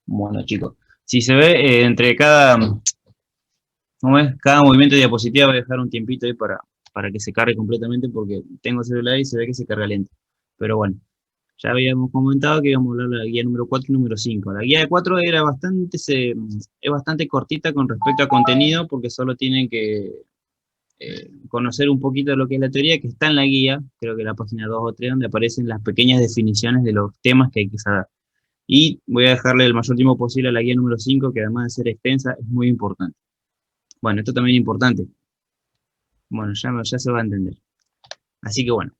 Bueno, chicos, si se ve entre ¿cómo es? Cada movimiento de diapositiva voy a dejar un tiempito ahí para que se cargue completamente porque tengo el celular y se ve que se carga lento. Pero bueno, ya habíamos comentado que íbamos a hablar de la guía número 4 y número 5. La guía de 4 es bastante cortita con respecto a contenido porque solo tienen que conocer un poquito de lo que es la teoría que está en la guía, creo que en la página 2 o 3, donde aparecen las pequeñas definiciones de los temas que hay que saber. Y voy a dejarle el mayor tiempo posible a la guía número 5, que además de ser extensa, es muy importante. Bueno, esto también es importante. Bueno, ya se va a entender. Así que bueno,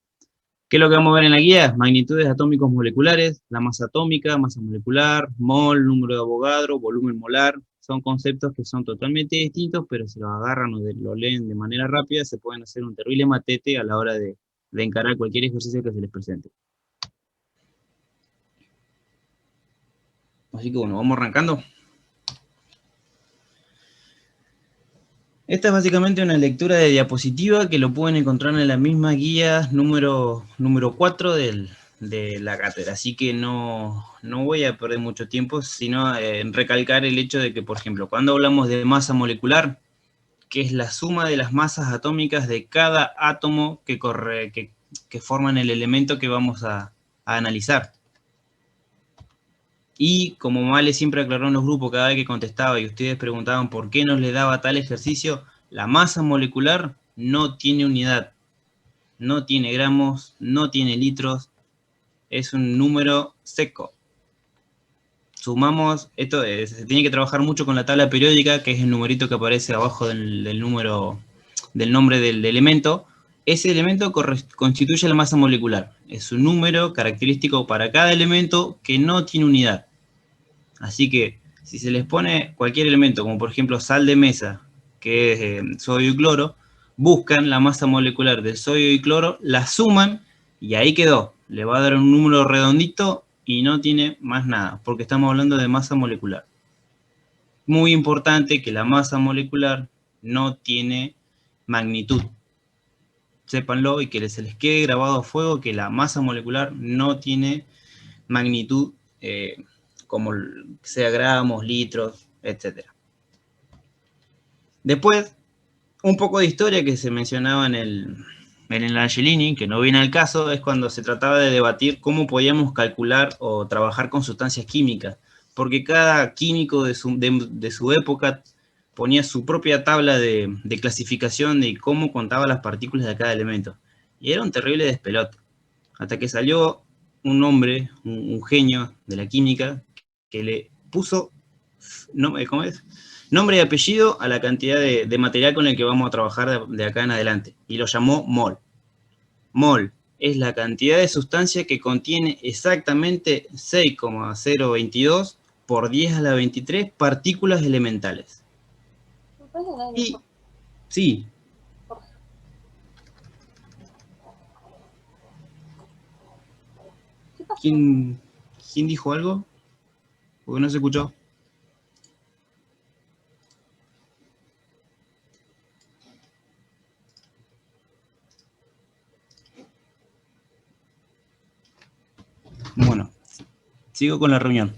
¿qué es lo que vamos a ver en la guía? Magnitudes atómicos moleculares, la masa atómica, masa molecular, mol, número de Avogadro, volumen molar. Son conceptos que son totalmente distintos, pero si los agarran o lo leen de manera rápida, se pueden hacer un terrible matete a la hora de encarar cualquier ejercicio que se les presente. Así que bueno, vamos arrancando. Esta es básicamente una lectura de diapositiva que lo pueden encontrar en la misma guía número 4 de la cátedra. Así que no voy a perder mucho tiempo, sino en recalcar el hecho de que, por ejemplo, cuando hablamos de masa molecular, que es la suma de las masas atómicas de cada átomo que forman el elemento que vamos a analizar. Y como Male siempre aclaró en los grupos cada vez que contestaba y ustedes preguntaban por qué nos le daba tal ejercicio, la masa molecular no tiene unidad, no tiene gramos, no tiene litros, es un número seco. Sumamos, esto se tiene que trabajar mucho con la tabla periódica, que es el numerito que aparece abajo del número, del nombre del elemento. Ese elemento constituye la masa molecular. Es un número característico para cada elemento que no tiene unidad. Así que si se les pone cualquier elemento, como por ejemplo sal de mesa, que es sodio y cloro, buscan la masa molecular del sodio y cloro, la suman y ahí quedó. Le va a dar un número redondito y no tiene más nada, porque estamos hablando de masa molecular. Muy importante que la masa molecular no tiene magnitud. Sépanlo y que se les quede grabado a fuego que la masa molecular no tiene magnitud, como sea gramos, litros, etc. Después, un poco de historia que se mencionaba en el Angelini, que no viene al caso, es cuando se trataba de debatir cómo podíamos calcular o trabajar con sustancias químicas, porque cada químico de su época ponía su propia tabla de clasificación de cómo contaba las partículas de cada elemento. Y era un terrible despelote. Hasta que salió un hombre, un genio de la química, que le puso, ¿cómo es? Nombre y apellido a la cantidad de material con el que vamos a trabajar de acá en adelante. Y lo llamó mol. Mol es la cantidad de sustancia que contiene exactamente 6,022 por 10 a la 23 partículas elementales. Y, sí. ¿Quién dijo algo? Porque no se escuchó. Bueno, sigo con la reunión.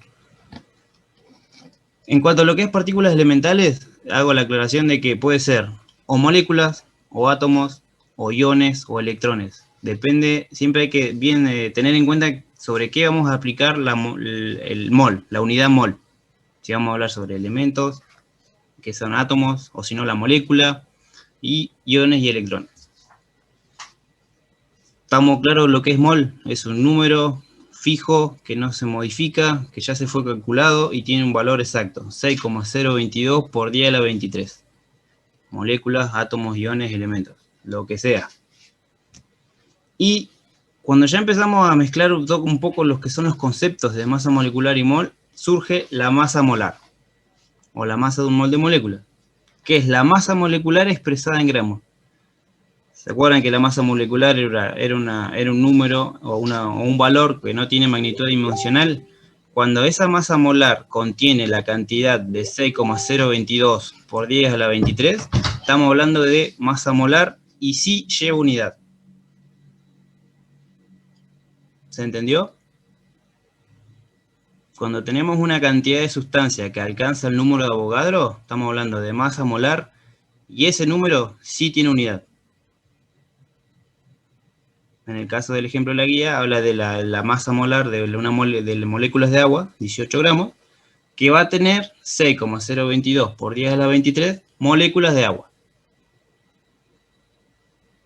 En cuanto a lo que es partículas elementales, hago la aclaración de que puede ser o moléculas, o átomos, o iones, o electrones. Depende, siempre hay que tener en cuenta sobre qué vamos a aplicar el mol, la unidad mol. Si vamos a hablar sobre elementos, que son átomos, o si no la molécula, y iones y electrones. ¿Estamos claros lo que es mol? Es un número fijo, que no se modifica, que ya se fue calculado y tiene un valor exacto, 6,022 por 10 a la 23. Moléculas, átomos, iones, elementos, lo que sea. Y cuando ya empezamos a mezclar un poco los que son los conceptos de masa molecular y mol, surge la masa molar, o la masa de un mol de molécula, que es la masa molecular expresada en gramos. ¿Se acuerdan que la masa molecular era un número o un valor que no tiene magnitud dimensional? Cuando esa masa molar contiene la cantidad de 6,022 por 10 a la 23, estamos hablando de masa molar y sí lleva unidad. ¿Se entendió? Cuando tenemos una cantidad de sustancia que alcanza el número de Avogadro, estamos hablando de masa molar, y ese número sí tiene unidad. En el caso del ejemplo de la guía, habla de la masa molar de moléculas de agua, 18 gramos, que va a tener 6,022 por 10 a la 23 moléculas de agua.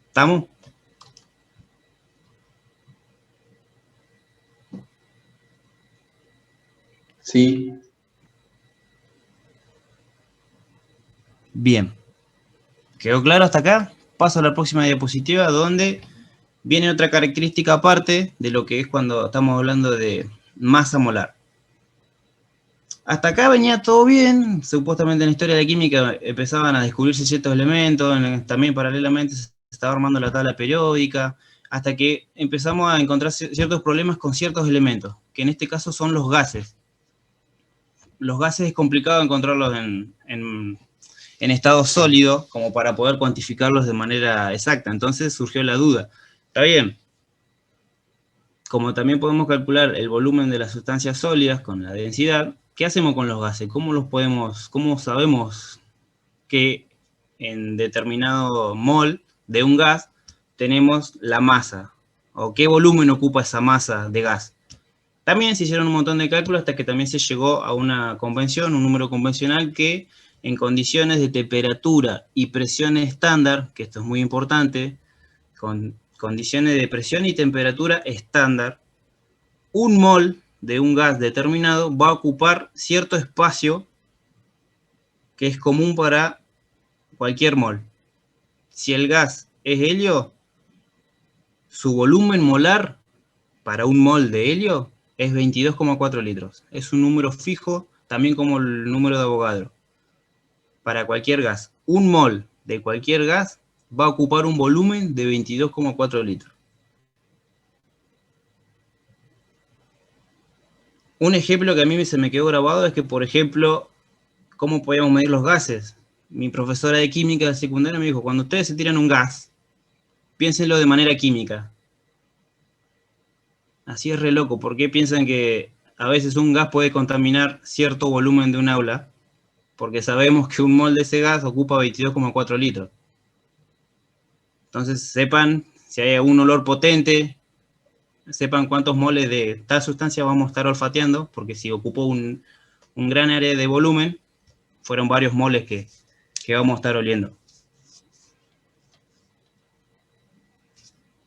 ¿Estamos? Sí. Bien. ¿Quedó claro hasta acá? Paso a la próxima diapositiva, donde viene otra característica aparte de lo que es cuando estamos hablando de masa molar. Hasta acá venía todo bien, supuestamente en la historia de la química empezaban a descubrirse ciertos elementos, también paralelamente se estaba armando la tabla periódica, hasta que empezamos a encontrar ciertos problemas con ciertos elementos, que en este caso son los gases. Los gases es complicado encontrarlos en estado sólido, como para poder cuantificarlos de manera exacta, entonces surgió la duda. Está bien, como también podemos calcular el volumen de las sustancias sólidas con la densidad, ¿qué hacemos con los gases? ¿Cómo sabemos que en determinado mol de un gas tenemos la masa? ¿O qué volumen ocupa esa masa de gas? También se hicieron un montón de cálculos hasta que también se llegó a una convención, un número convencional que en condiciones de temperatura y presión estándar, que esto es muy importante, con condiciones de presión y temperatura estándar, un mol de un gas determinado va a ocupar cierto espacio que es común para cualquier mol. Si el gas es helio, su volumen molar para un mol de helio es 22,4 litros. Es un número fijo, también como el número de Avogadro. Para cualquier gas, un mol de cualquier gas va a ocupar un volumen de 22,4 litros. Un ejemplo que a mí se me quedó grabado es que, por ejemplo, ¿cómo podíamos medir los gases? Mi profesora de química de secundaria me dijo, cuando ustedes se tiran un gas, piénsenlo de manera química. Así es re loco, ¿por qué piensan que a veces un gas puede contaminar cierto volumen de un aula? Porque sabemos que un mol de ese gas ocupa 22,4 litros. Entonces sepan, si hay un olor potente, sepan cuántos moles de tal sustancia vamos a estar olfateando, porque si ocupó un gran área de volumen, fueron varios moles que vamos a estar oliendo.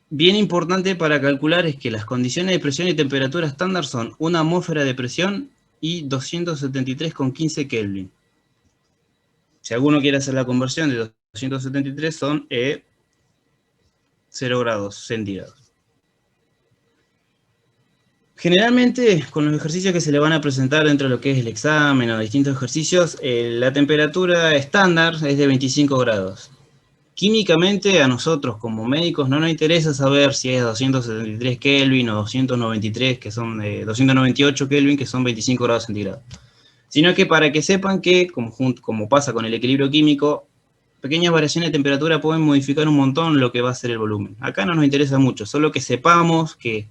Bien importante para calcular es que las condiciones de presión y temperatura estándar son una atmósfera de presión y 273,15 Kelvin. Si alguno quiere hacer la conversión de 273 son 0 grados centígrados. Generalmente, con los ejercicios que se le van a presentar dentro de lo que es el examen o distintos ejercicios, la temperatura estándar es de 25 grados. Químicamente, a nosotros como médicos no nos interesa saber si es 273 Kelvin o 293, que son 298 Kelvin, que son 25 grados centígrados. Sino que para que sepan que, como pasa con el equilibrio químico, pequeñas variaciones de temperatura pueden modificar un montón lo que va a ser el volumen. Acá no nos interesa mucho, solo que sepamos que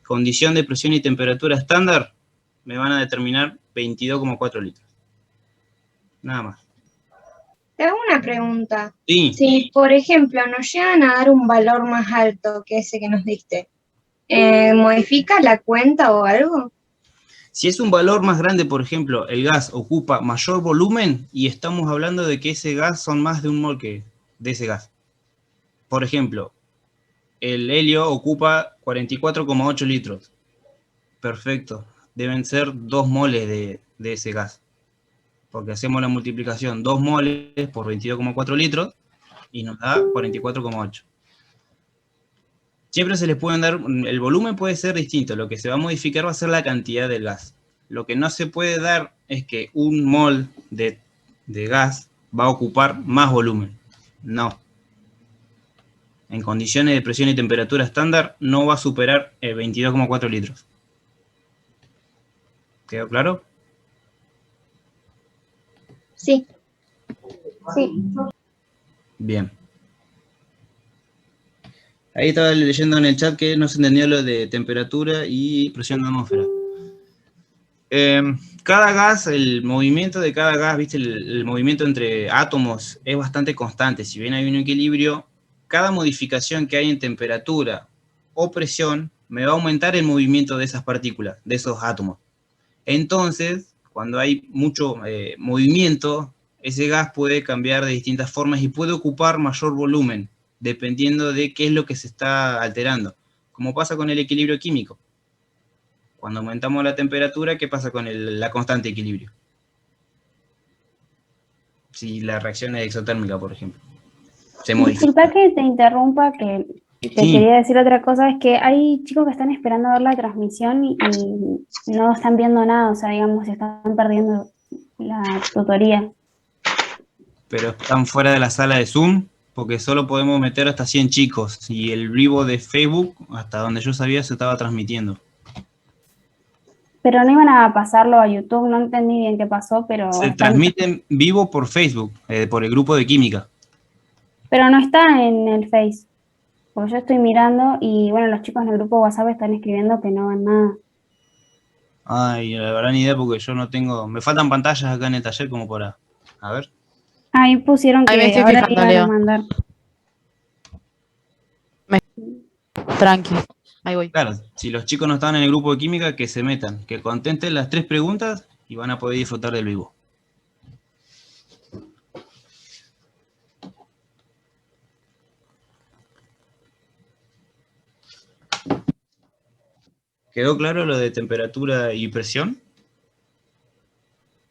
condición de presión y temperatura estándar me van a determinar 22,4 litros. Nada más. Te hago una pregunta. Sí. Si, por ejemplo, nos llegan a dar un valor más alto que ese que nos diste, ¿modifica la cuenta o algo? Si es un valor más grande, por ejemplo, el gas ocupa mayor volumen y estamos hablando de que ese gas son más de un mol de ese gas. Por ejemplo, el helio ocupa 44,8 litros. Perfecto. Deben ser 2 moles de ese gas. Porque hacemos la multiplicación 2 moles por 22,4 litros y nos da 44,8. Siempre se les pueden dar, el volumen puede ser distinto, lo que se va a modificar va a ser la cantidad del gas. Lo que no se puede dar es que un mol de gas va a ocupar más volumen. No. En condiciones de presión y temperatura estándar no va a superar 22,4 litros. ¿Quedó claro? Sí. Sí. Bien. Ahí estaba leyendo en el chat que no se entendió lo de temperatura y presión de atmósfera. Cada gas, el movimiento de cada gas, ¿viste? El movimiento entre átomos es bastante constante. Si bien hay un equilibrio, cada modificación que hay en temperatura o presión me va a aumentar el movimiento de esas partículas, de esos átomos. Entonces, cuando hay mucho movimiento, ese gas puede cambiar de distintas formas y puede ocupar mayor volumen, dependiendo de qué es lo que se está alterando. Como pasa con el equilibrio químico. Cuando aumentamos la temperatura, ¿qué pasa con la constante equilibrio? Si la reacción es exotérmica, por ejemplo, se modifica. Disculpa que te interrumpa, que te Sí, quería decir otra cosa, es que hay chicos que están esperando ver la transmisión y no están viendo nada, o sea, digamos, están perdiendo la tutoría. pero están fuera de la sala de Zoom, porque solo podemos meter hasta 100 chicos, y el vivo de Facebook, hasta donde yo sabía, se estaba transmitiendo. Pero no iban a pasarlo a YouTube, no entendí bien qué pasó, pero Se transmite en vivo por Facebook, por el grupo de química. pero no está en el Face, porque yo estoy mirando y bueno, los chicos en el grupo WhatsApp están escribiendo que no ven nada. Ay, la verdad ni idea porque yo no tengo... Me faltan pantallas acá en el taller como para... A ver. Ahí pusieron Ahí me que estoy ahora fijando, iban a Leo. mandar. Tranqui, ahí voy. Claro, si los chicos no están en el grupo de química, que se metan, que contesten las 3 preguntas y van a poder disfrutar del vivo. ¿Quedó claro lo de temperatura y presión?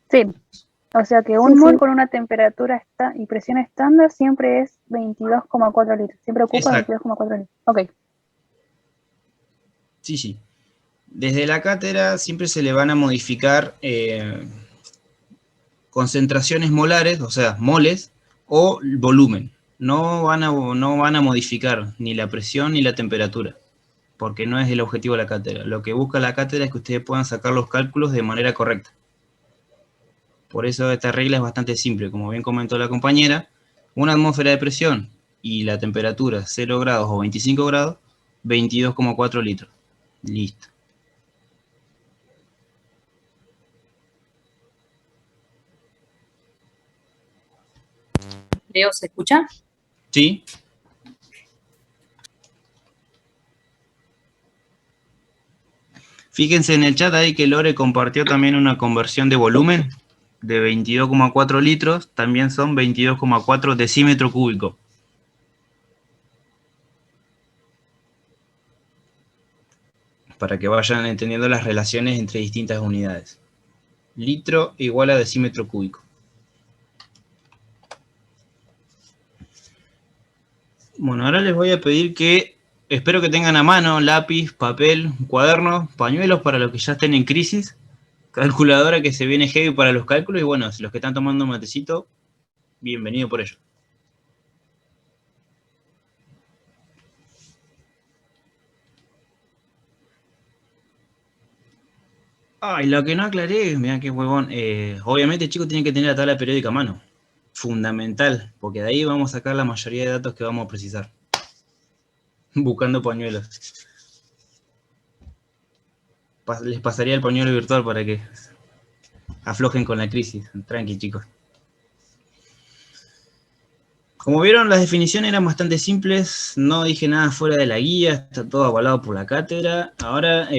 Sí, o sea que un Sí, mol sí. con una temperatura y presión estándar siempre es 22,4 litros. Siempre ocupa Exacto. 22,4 litros. Ok. Sí, sí. Desde la cátedra siempre se le van a modificar concentraciones molares, o sea, moles, o volumen. No van a modificar ni la presión ni la temperatura, porque no es el objetivo de la cátedra. Lo que busca la cátedra es que ustedes puedan sacar los cálculos de manera correcta. Por eso esta regla es bastante simple. Como bien comentó la compañera, una atmósfera de presión y la temperatura 0 grados o 25 grados, 22,4 litros. Listo. Leo, ¿se escucha? ¿Sí? Fíjense en el chat ahí que Lore compartió también una conversión de volumen de 22,4 litros, también son 22,4 decímetro cúbico. Para que vayan entendiendo las relaciones entre distintas unidades. Litro igual a decímetro cúbico. Bueno, ahora les voy a pedir que, espero que tengan a mano lápiz, papel, cuaderno, pañuelos para los que ya estén en crisis, calculadora que se viene heavy para los cálculos, y bueno, si los que están tomando matecito, bienvenido por ello. Y lo que no aclaré, mirá qué huevón, obviamente chicos tienen que tener la tabla periódica a mano, fundamental, porque de ahí vamos a sacar la mayoría de datos que vamos a precisar. Buscando pañuelos. Les pasaría el pañuelo virtual para que aflojen con la crisis. Tranqui, chicos. Como vieron, las definiciones eran bastante simples, no dije nada fuera de la guía, está todo avalado por la cátedra. Ahora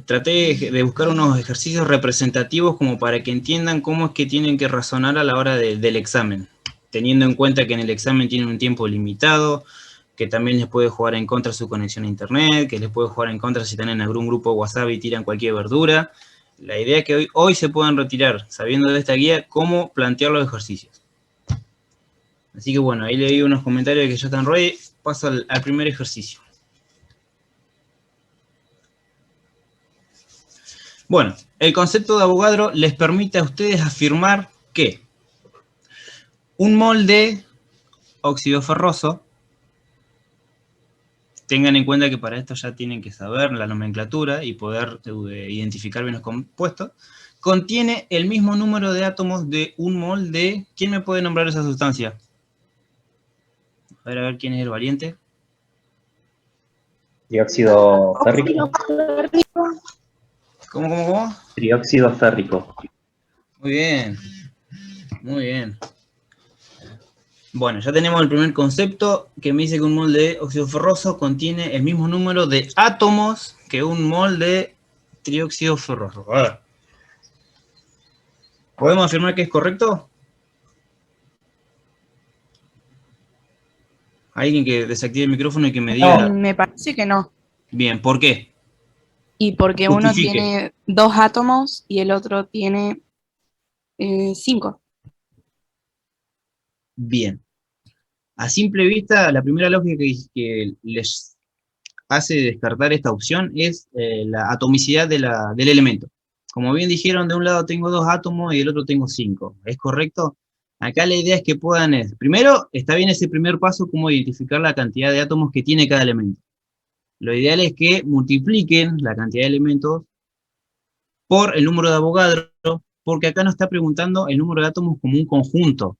traté de buscar unos ejercicios representativos como para que entiendan cómo es que tienen que razonar a la hora del examen, teniendo en cuenta que en el examen tienen un tiempo limitado, que también les puede jugar en contra su conexión a internet, que les puede jugar en contra si están en algún grupo de WhatsApp y tiran cualquier verdura. La idea es que hoy se puedan retirar, sabiendo de esta guía, cómo plantear los ejercicios. Así que bueno, ahí leí unos comentarios que ya están ready. Paso al primer ejercicio. Bueno, el concepto de Avogadro les permite a ustedes afirmar que un mol de óxido ferroso, tengan en cuenta que para esto ya tienen que saber la nomenclatura y poder identificar bien los compuestos, contiene el mismo número de átomos de un mol de... ¿Quién me puede nombrar esa sustancia? A ver quién es el valiente. Dióxido férrico. ¿Cómo? Trióxido férrico. Muy bien. Muy bien. Bueno, ya tenemos el primer concepto que me dice que un mol de óxido ferroso contiene el mismo número de átomos que un mol de trióxido ferroso. A ver. ¿Podemos afirmar que es correcto? Alguien que desactive el micrófono y que me diga. Me parece que no. Bien, ¿por qué? Y porque uno Justifique. tiene 2 átomos y el otro tiene 5. Bien. A simple vista, la primera lógica que les hace descartar esta opción es la atomicidad del elemento. Como bien dijeron, de un lado tengo 2 átomos y del otro tengo 5. ¿Es correcto? Acá la idea es que puedan... Primero, está bien ese primer paso, como identificar la cantidad de átomos que tiene cada elemento. Lo ideal es que multipliquen la cantidad de elementos por el número de Avogadro, porque acá nos está preguntando el número de átomos como un conjunto.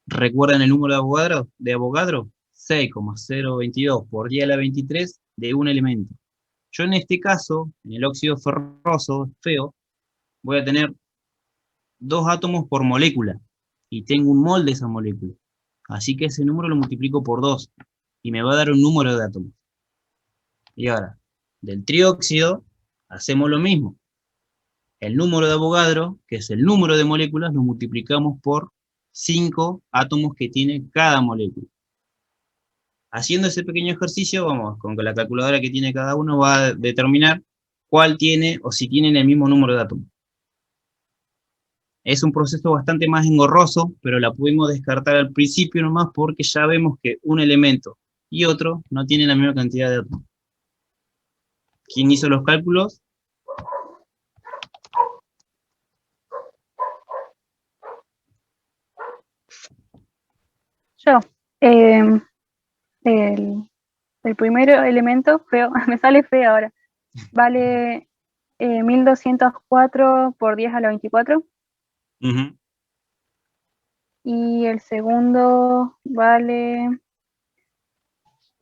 ¿Recuerdan el número de Avogadro? 6,022 por 10 a la 23 de un elemento. Yo en este caso, en el óxido ferroso feo, voy a tener 2 átomos por molécula, y tengo un mol de esa molécula. Así que ese número lo multiplico por 2, y me va a dar un número de átomos. Y ahora, del trióxido, hacemos lo mismo. El número de Avogadro, que es el número de moléculas, lo multiplicamos por 5 átomos que tiene cada molécula. Haciendo ese pequeño ejercicio, vamos, con la calculadora que tiene cada uno va a determinar cuál tiene o si tienen el mismo número de átomos. Es un proceso bastante más engorroso, pero la pudimos descartar al principio nomás porque ya vemos que un elemento y otro no tienen la misma cantidad de átomos. ¿Quién hizo los cálculos? Yo. El primer elemento, feo, me sale feo ahora, vale 1204 por 10 a la 24. Uh-huh. Y el segundo vale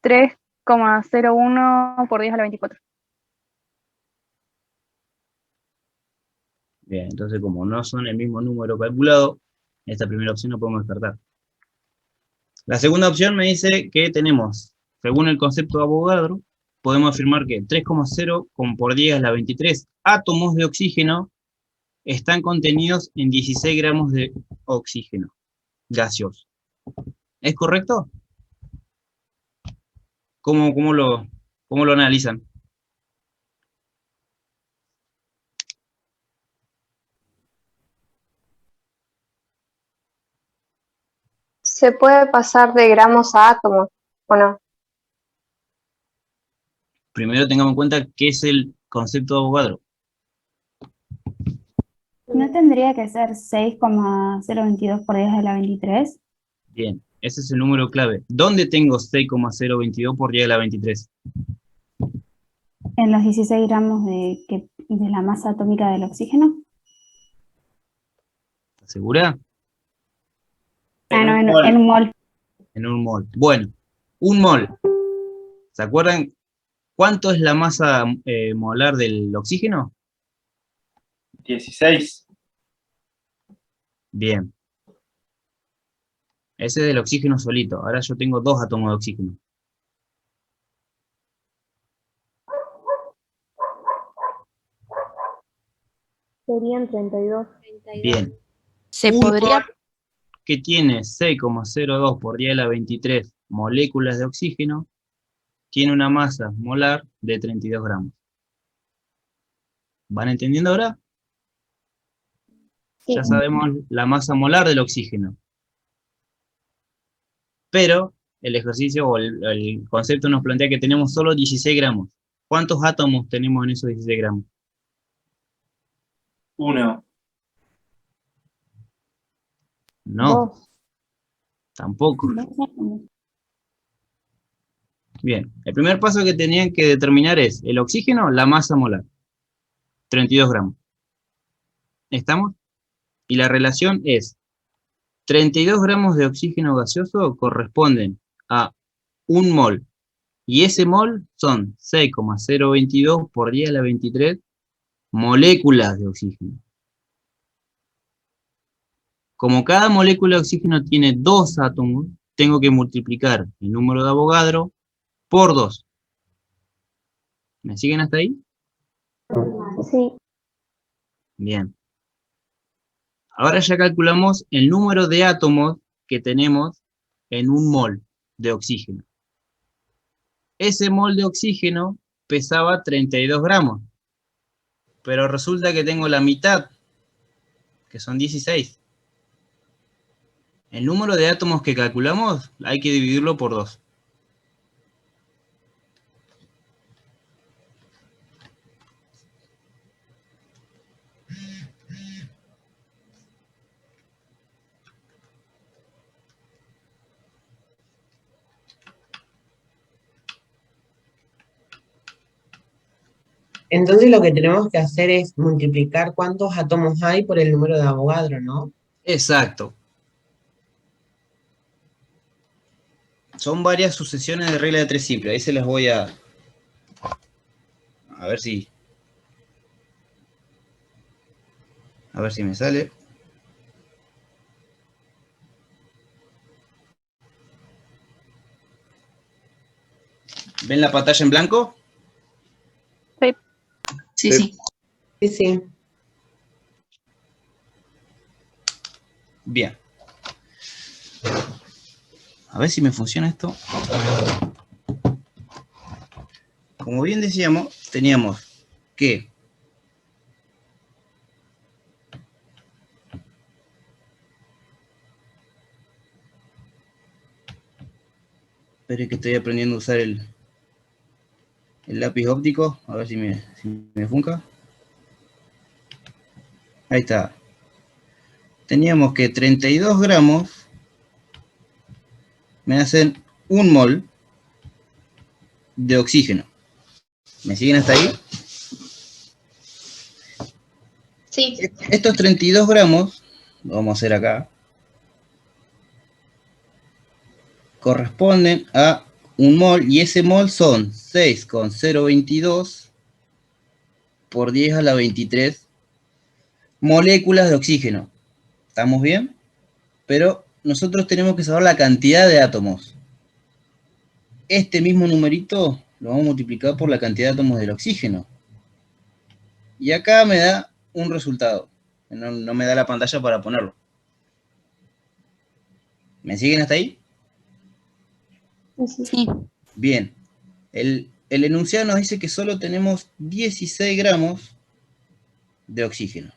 3,01 por 10 a la 24. Bien, entonces como no son el mismo número calculado, esta primera opción no podemos descartar. La segunda opción me dice que tenemos, según el concepto de Avogadro, podemos afirmar que 3,0 por 10 a la 23 átomos de oxígeno están contenidos en 16 gramos de oxígeno gaseoso. ¿Es correcto? ¿Cómo lo analizan? ¿Se puede pasar de gramos a átomos o no? Primero tengamos en cuenta qué es el concepto de Avogadro. ¿No tendría que ser 6,022 por 10 a la 23? Bien, ese es el número clave. ¿Dónde tengo 6,022 por 10 a la 23? En los 16 gramos de la masa atómica del oxígeno. ¿Estás segura? Ah, no, en un mol. En un mol. Bueno, un mol. ¿Se acuerdan cuánto es la masa molar del oxígeno? 16. Bien. Ese es del oxígeno solito. Ahora yo tengo 2 átomos de oxígeno. Serían 32. Bien. Se Un podría, mol que tiene 6,02 por 10 a la 23 moléculas de oxígeno, tiene una masa molar de 32 gramos. ¿Van entendiendo ahora? Sí. Ya sabemos la masa molar del oxígeno. Pero el ejercicio o el concepto nos plantea que tenemos solo 16 gramos. ¿Cuántos átomos tenemos en esos 16 gramos? 1. No, tampoco. Dos átomos. Bien, el primer paso que tenían que determinar es el oxígeno, la masa molar. 32 gramos. ¿Estamos? Y la relación es 32 gramos de oxígeno gaseoso corresponden a un mol. Y ese mol son 6,022 por 10 a la 23 moléculas de oxígeno. Como cada molécula de oxígeno tiene 2 átomos, tengo que multiplicar el número de Avogadro por 2. ¿Me siguen hasta ahí? Sí, Bien. Ahora ya calculamos el número de átomos que tenemos en un mol de oxígeno. Ese mol de oxígeno pesaba 32 gramos, pero resulta que tengo la mitad, que son 16. El número de átomos que calculamos hay que dividirlo por 2. Entonces lo que tenemos que hacer es multiplicar cuántos átomos hay por el número de Avogadro, ¿no? Exacto. Son varias sucesiones de regla de 3 simple. Ahí se las voy a ver si me sale. ¿Ven la pantalla en blanco? Sí, sí. Sí, sí. Bien. A ver si me funciona esto. Como bien decíamos, teníamos que esperen que estoy aprendiendo a usar el lápiz óptico, a ver si me funca. Ahí está. Teníamos que 32 gramos me hacen un mol de oxígeno. ¿Me siguen hasta ahí? Sí. Estos 32 gramos, lo vamos a hacer acá, corresponden a un mol, y ese mol son 6,022 por 10 a la 23 moléculas de oxígeno. ¿Estamos bien? Pero nosotros tenemos que saber la cantidad de átomos. Este mismo numerito lo vamos a multiplicar por la cantidad de átomos del oxígeno. Y acá me da un resultado. No me da la pantalla para ponerlo. ¿Me siguen hasta ahí? Sí. Bien. El enunciado nos dice que solo tenemos 16 gramos de oxígeno.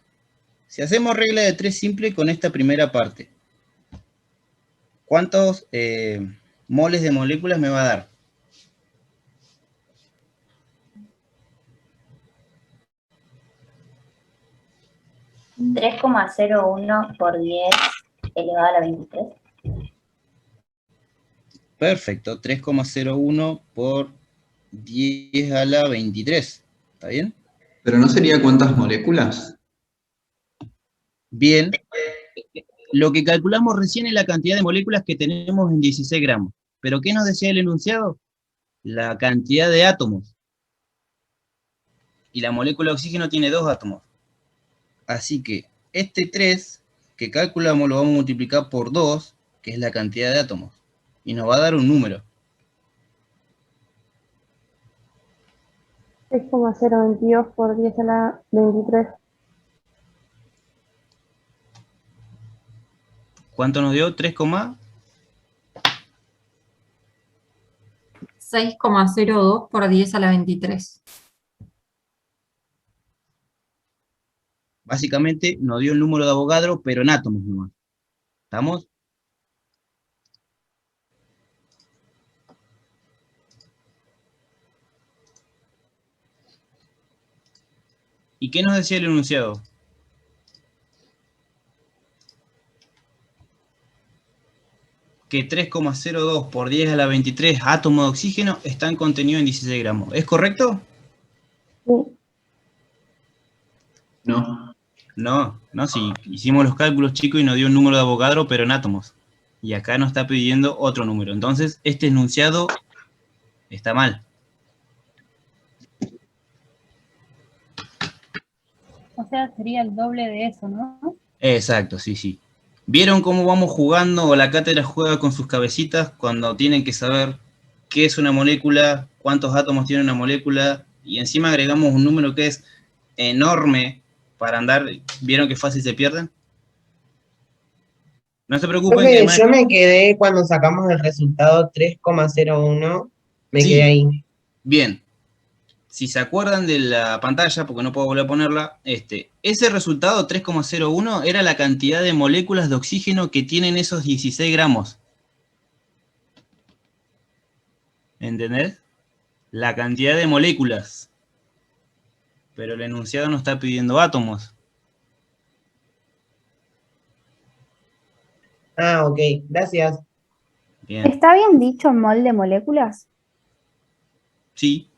Si hacemos regla de 3 simple con esta primera parte, ¿cuántos moles de moléculas me va a dar? $3,01 por 10 elevado a la 23. Perfecto, 3,01 por 10 a la 23. ¿Está bien? ¿Pero no sería cuántas moléculas? Bien. Lo que calculamos recién es la cantidad de moléculas que tenemos en 16 gramos. ¿Pero qué nos decía el enunciado? La cantidad de átomos. Y la molécula de oxígeno tiene 2 átomos. Así que este 3 que calculamos lo vamos a multiplicar por 2, que es la cantidad de átomos. Y nos va a dar un número. 6,022 por 10 a la 23. ¿Cuánto nos dio? 3, 6,02 por 10 a la 23. básicamente nos dio el número de Avogadro, pero en átomos nomás. ¿Estamos? ¿Y qué nos decía el enunciado? Que 3,02 por 10 a la 23 átomos de oxígeno están contenidos en 16 gramos. ¿Es correcto? Sí. No. No, sí. Hicimos los cálculos, chicos, y nos dio un número de Avogadro, pero en átomos. Y acá nos está pidiendo otro número. Entonces, este enunciado está mal. sea, sería el doble de eso, ¿no? Exacto, sí, sí. ¿Vieron cómo vamos jugando o la cátedra juega con sus cabecitas cuando tienen que saber qué es una molécula, cuántos átomos tiene una molécula, y encima agregamos un número que es enorme para andar? ¿Vieron qué fácil se pierden? No se preocupen, que Profe, yo me quedé cuando sacamos el resultado 3,01, me Sí. quedé ahí. Bien. Si se acuerdan de la pantalla, porque no puedo volver a ponerla, ese resultado 3,01 era la cantidad de moléculas de oxígeno que tienen esos 16 gramos. ¿Entendés? La cantidad de moléculas. Pero el enunciado no está pidiendo átomos. Ah, ok, gracias. Bien. ¿Está bien dicho mol de moléculas? Sí.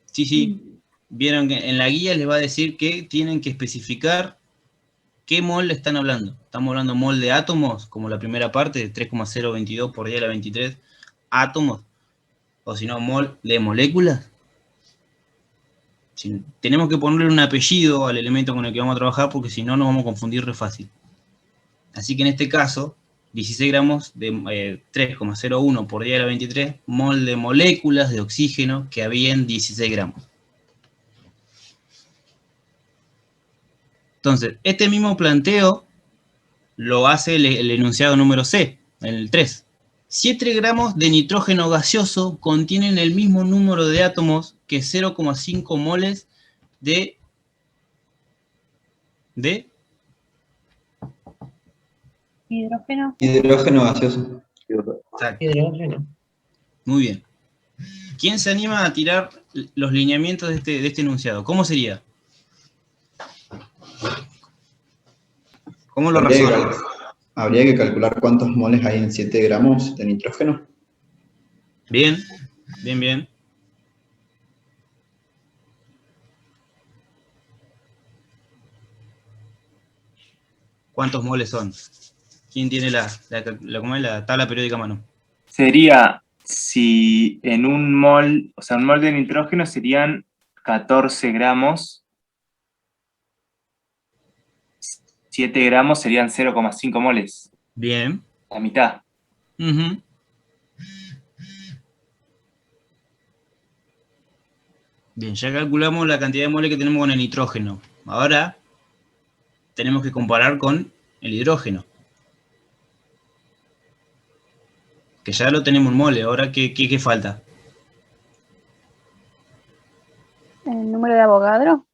Sí, sí. Vieron que en la guía les va a decir que tienen que especificar qué mol le están hablando. Estamos hablando mol de átomos, como la primera parte, de 3,022 por 10 a la 23 átomos. O si no, mol de moléculas. Tenemos que ponerle un apellido al elemento con el que vamos a trabajar, porque si no nos vamos a confundir re fácil. Así que en este caso, 16 gramos de 3,01 por 10 a la 23 mol de moléculas de oxígeno que había en 16 gramos. Entonces, este mismo planteo lo hace el enunciado número C, el 3. 7 gramos de nitrógeno gaseoso contienen el mismo número de átomos que 0,5 moles de Hidrógeno. Hidrógeno gaseoso. Exacto. Hidrógeno. Muy bien. ¿Quién se anima a tirar los lineamientos de este enunciado? ¿Cómo sería? ¿Cómo lo razonamos? Habría que calcular cuántos moles hay en 7 gramos de nitrógeno. Bien, bien, bien. ¿Cuántos moles son? ¿Quién tiene ¿cómo es? La tabla periódica a mano? Sería, si en un mol, o sea, un mol de nitrógeno serían 14 gramos, 7 gramos serían 0,5 moles, Bien. la mitad. Ujú. Bien, ya calculamos la cantidad de moles que tenemos con el nitrógeno. Ahora tenemos que comparar con el hidrógeno. Que ya lo tenemos en mole. Ahora, ¿qué falta? El número de Avogadro.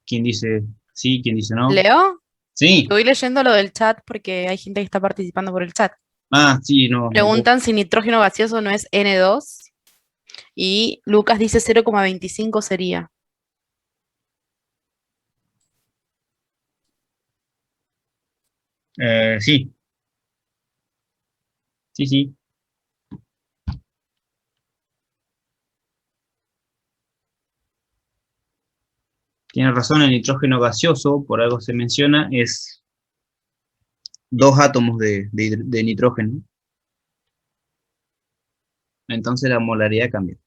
¿Quién dice sí? ¿Quién dice no? ¿Leo? Sí. Estoy leyendo lo del chat porque hay gente que está participando por el chat. Ah, sí, no. Preguntan si nitrógeno gaseoso no es N2 y Lucas dice 0,25 sería. Sí. Sí, sí. Tiene razón, el nitrógeno gaseoso, por algo se menciona, es 2 átomos de nitrógeno. Entonces la molaridad cambia.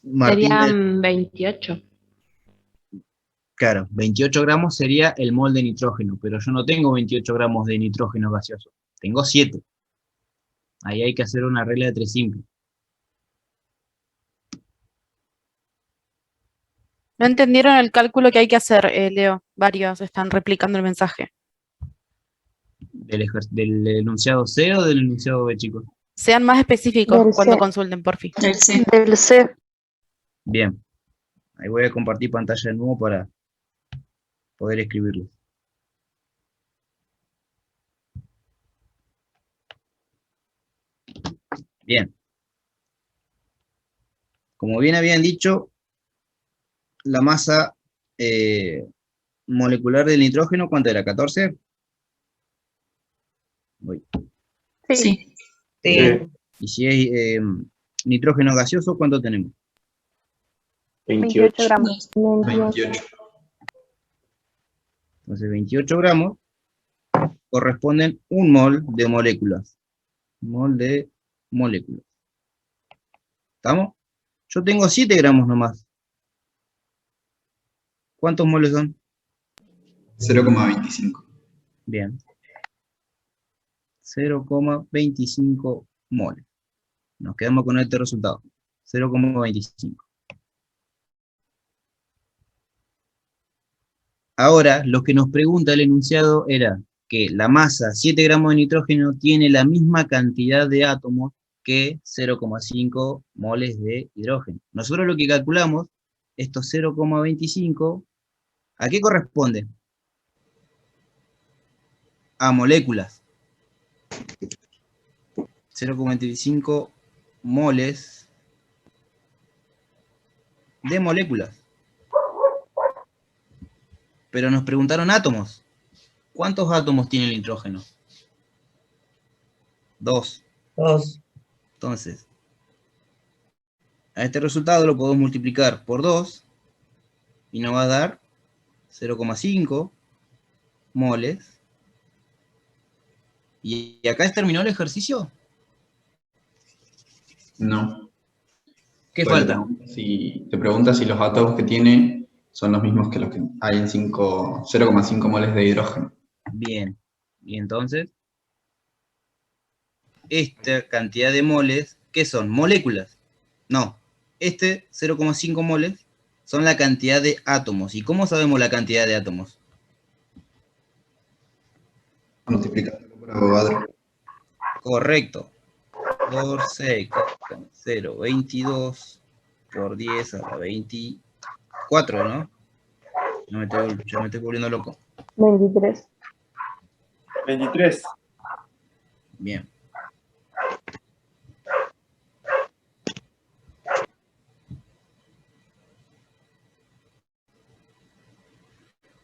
Martín, Serían 28. claro, 28 gramos sería el mol de nitrógeno, pero yo no tengo 28 gramos de nitrógeno gaseoso, tengo 7. Ahí hay que hacer una regla de 3 simple. No entendieron el cálculo que hay que hacer, Leo. Varios están replicando el mensaje. ¿Del enunciado C o del enunciado B, chicos? Sean más específicos Del cuando C. consulten, porfi. Del C. Del C. Bien. Ahí voy a compartir pantalla de nuevo para poder escribirlo. Bien. Como bien habían dicho, la masa molecular del nitrógeno, ¿cuánto era? ¿14? Voy. Sí. Sí. Sí. Y si es nitrógeno gaseoso, ¿cuánto tenemos? 28 gramos. 28. Entonces 28 gramos corresponden un mol de moléculas. Mol de moléculas. ¿Estamos? Yo tengo 7 gramos nomás. ¿Cuántos moles son? 0,25. Bien. 0,25 moles. Nos quedamos con este resultado. 0,25. Ahora, lo que nos pregunta el enunciado era que la masa 7 gramos de nitrógeno tiene la misma cantidad de átomos que 0,5 moles de hidrógeno. Nosotros lo que calculamos, estos 0,25, ¿a qué corresponde? A moléculas. 0,25 moles de moléculas. Pero nos preguntaron átomos. ¿Cuántos átomos tiene el nitrógeno? 2. 2. Entonces, a este resultado lo podemos multiplicar por 2 y nos va a dar 0,5 moles. ¿Y acá terminó el ejercicio? No. ¿Qué Pues falta? te pregunta si los átomos que tiene son los mismos que los que hay en 0,5 moles de hidrógeno. Bien. Y entonces, esta cantidad de moles, ¿qué son? ¿Moléculas? No. 0,5 moles son la cantidad de átomos. ¿Y cómo sabemos la cantidad de átomos? Multiplicándolo por Avogadro. Correcto. Por 6,022 por 10 a la 24, ¿no? Yo me estoy volviendo loco. 23. 23. Bien.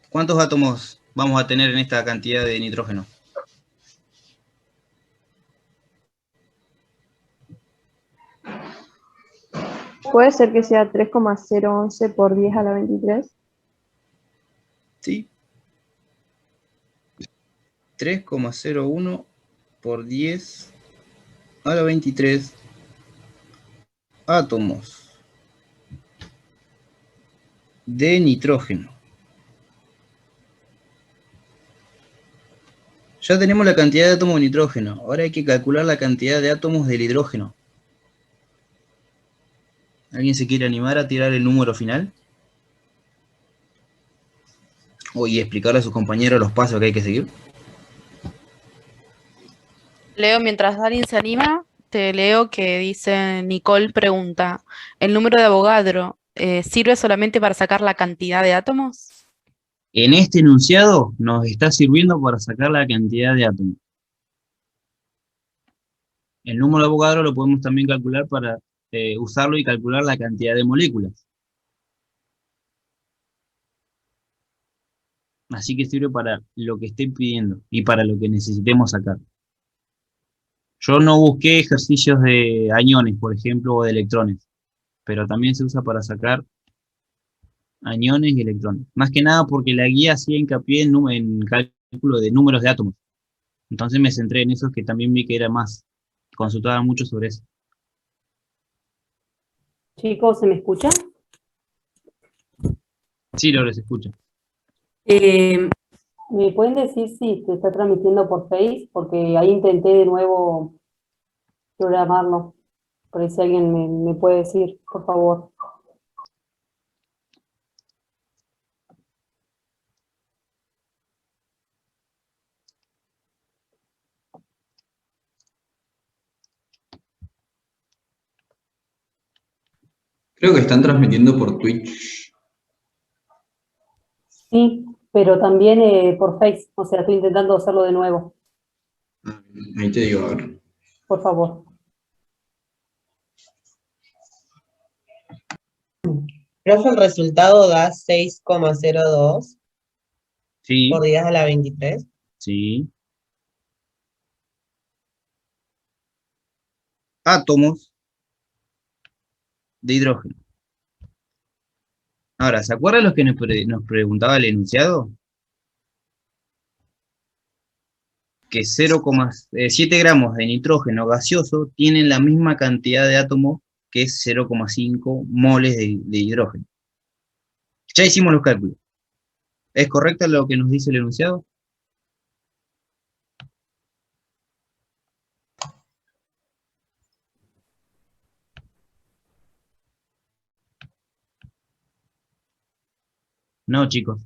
¿Cuántos átomos vamos a tener en esta cantidad de nitrógeno? ¿Puede ser que sea 3,011 por 10 a la 23? Sí. 3,01 por 10 a la 23 átomos de nitrógeno. Ya tenemos la cantidad de átomos de nitrógeno. Ahora hay que calcular la cantidad de átomos del hidrógeno. ¿Alguien se quiere animar a tirar el número final? Y explicarle a sus compañeros los pasos que hay que seguir. Leo, mientras alguien se anima, te leo que dice, Nicole pregunta, ¿el número de Avogadro sirve solamente para sacar la cantidad de átomos? En este enunciado nos está sirviendo para sacar la cantidad de átomos. El número de Avogadro lo podemos también calcular para usarlo y calcular la cantidad de moléculas. Así que sirve para lo que estén pidiendo y para lo que necesitemos sacar. Yo no busqué ejercicios de aniones, por ejemplo, o de electrones, pero también se usa para sacar aniones y electrones. Más que nada porque la guía hacía hincapié en cálculo de números de átomos. Entonces me centré en esos que también vi que era más. Consultaba mucho sobre eso. Chicos, ¿se me escucha? Sí, lo se escucha. ¿Me pueden decir si se está transmitiendo por Face? Porque ahí intenté de nuevo programarlo. Por ahí si alguien me puede decir, por favor. Creo que están transmitiendo por Twitch. Sí, pero también por Face. O sea, estoy intentando hacerlo de nuevo. Ahí te digo, a ver. Por favor. Profe, el resultado da 6,02 Sí, por 10 a la 23. sí. Átomos de hidrógeno. Ahora, ¿se acuerdan los que nos preguntaba el enunciado? que 0,7 gramos de nitrógeno gaseoso tienen la misma cantidad de átomos que 0,5 moles de hidrógeno. Ya hicimos los cálculos. ¿Es correcto lo que nos dice el enunciado? No, chicos.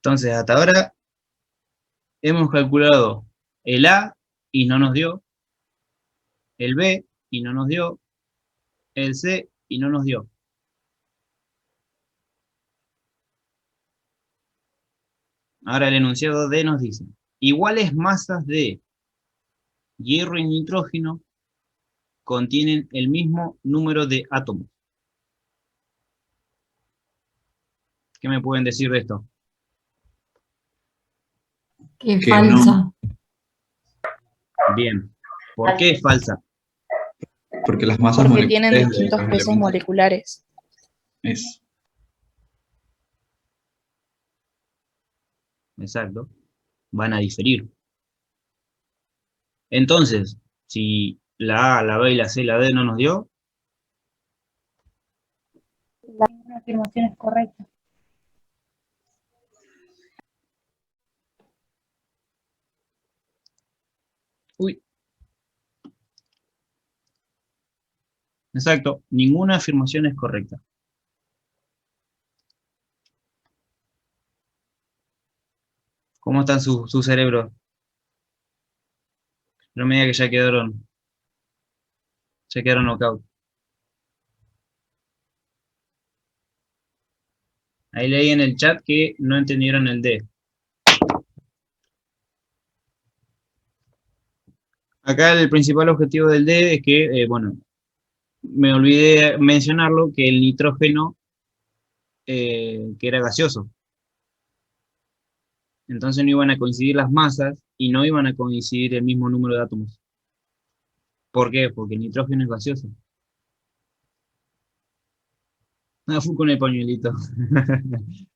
Entonces, hasta ahora hemos calculado el A y no nos dio, el B y no nos dio, el C y no nos dio. Ahora el enunciado D nos dice, iguales masas de hierro y nitrógeno contienen el mismo número de átomos. ¿Qué me pueden decir de esto? Que es Que falsa. Bien. ¿Por qué es falsa? Porque las masas Porque tienen moleculares de distintos los pesos elementos moleculares. es Exacto. Van a diferir. Entonces, si la A, la B y la C y la D no nos dio, La afirmación es correcta. uy. Exacto, ninguna afirmación es correcta. ¿Cómo están sus cerebros? No me diga que ya quedaron knockout. Ahí leí en el chat que no entendieron el D. Acá el principal objetivo del D es que, bueno, me olvidé mencionarlo, que el nitrógeno, que era gaseoso. Entonces no iban a coincidir las masas y no iban a coincidir el mismo número de átomos. ¿Por qué? Porque el nitrógeno es gaseoso. Ah, fui con el pañuelito.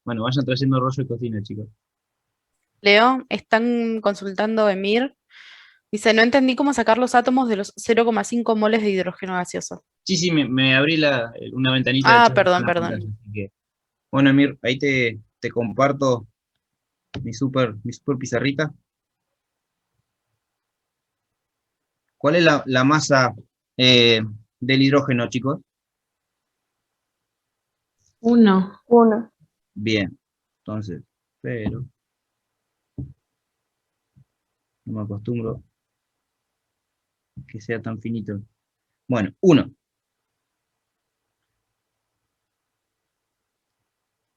Bueno, vayan trayendo rollo de cocina, chicos. Leo, están consultando Emir. Dice, no entendí cómo sacar los átomos de los 0,5 moles de hidrógeno gaseoso. Sí, me abrí una ventanita de Ah, chat perdón, en la perdón. pantalla, así que, bueno, Emir, ahí te comparto mi super pizarrita. ¿Cuál es la masa del hidrógeno, chicos? 1. 1. Bien, entonces, pero no me acostumbro que sea tan finito. Bueno, 1.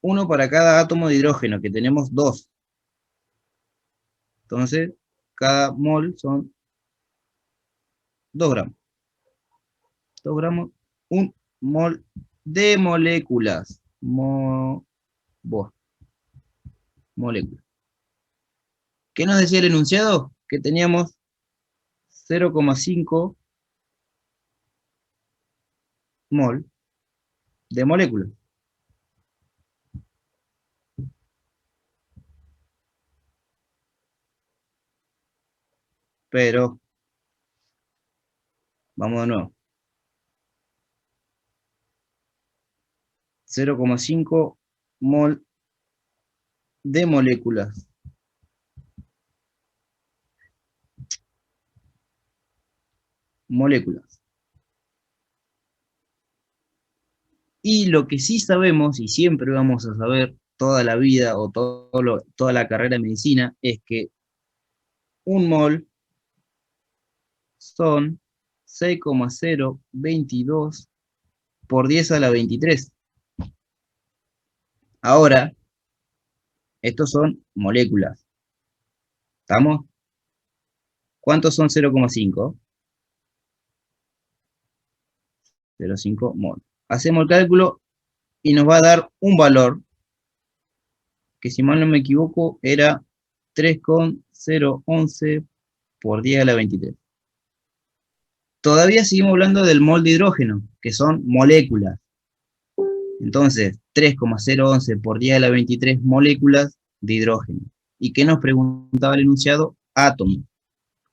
1 para cada átomo de hidrógeno, que tenemos 2. Entonces, cada mol son 2 gramos. 2 gramos, 1 mol de moléculas. Moléculas. ¿Qué nos decía el enunciado? Que teníamos 0,5 mol de moléculas. Pero, vamos de nuevo. 0,5 mol de moléculas. Moléculas. Y lo que sí sabemos, y siempre vamos a saber toda la vida o toda la carrera de medicina, es que un mol son 6,022 por 10 a la 23. Ahora, estos son moléculas. ¿Estamos? ¿Cuántos son 0,5? 0,5 mol. Hacemos el cálculo y nos va a dar un valor que, si mal no me equivoco, era 3,011 por 10 a la 23. todavía seguimos hablando del mol de hidrógeno, que son moléculas. Entonces, 3,011 por 10 a la 23 moléculas de hidrógeno. ¿Y qué nos preguntaba el enunciado? Átomos.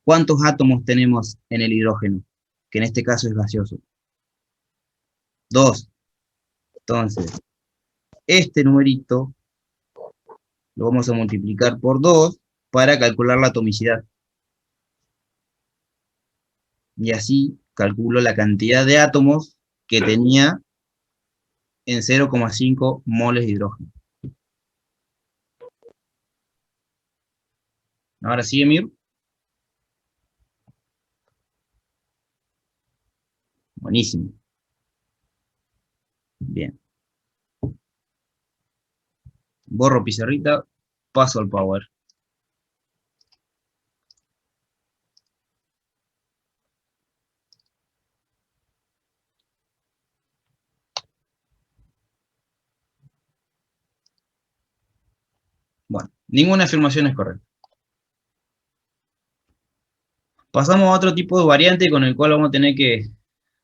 ¿Cuántos átomos tenemos en el hidrógeno? Que en este caso es gaseoso. 2. Entonces, este numerito lo vamos a multiplicar por 2 para calcular la atomicidad. Y así calculo la cantidad de átomos que tenía en 0,5 moles de hidrógeno. Ahora sí, Emir. Buenísimo. Bien. Borro pizarrita, paso al Power. Bueno, ninguna afirmación es correcta. Pasamos a otro tipo de variante con el cual vamos a tener que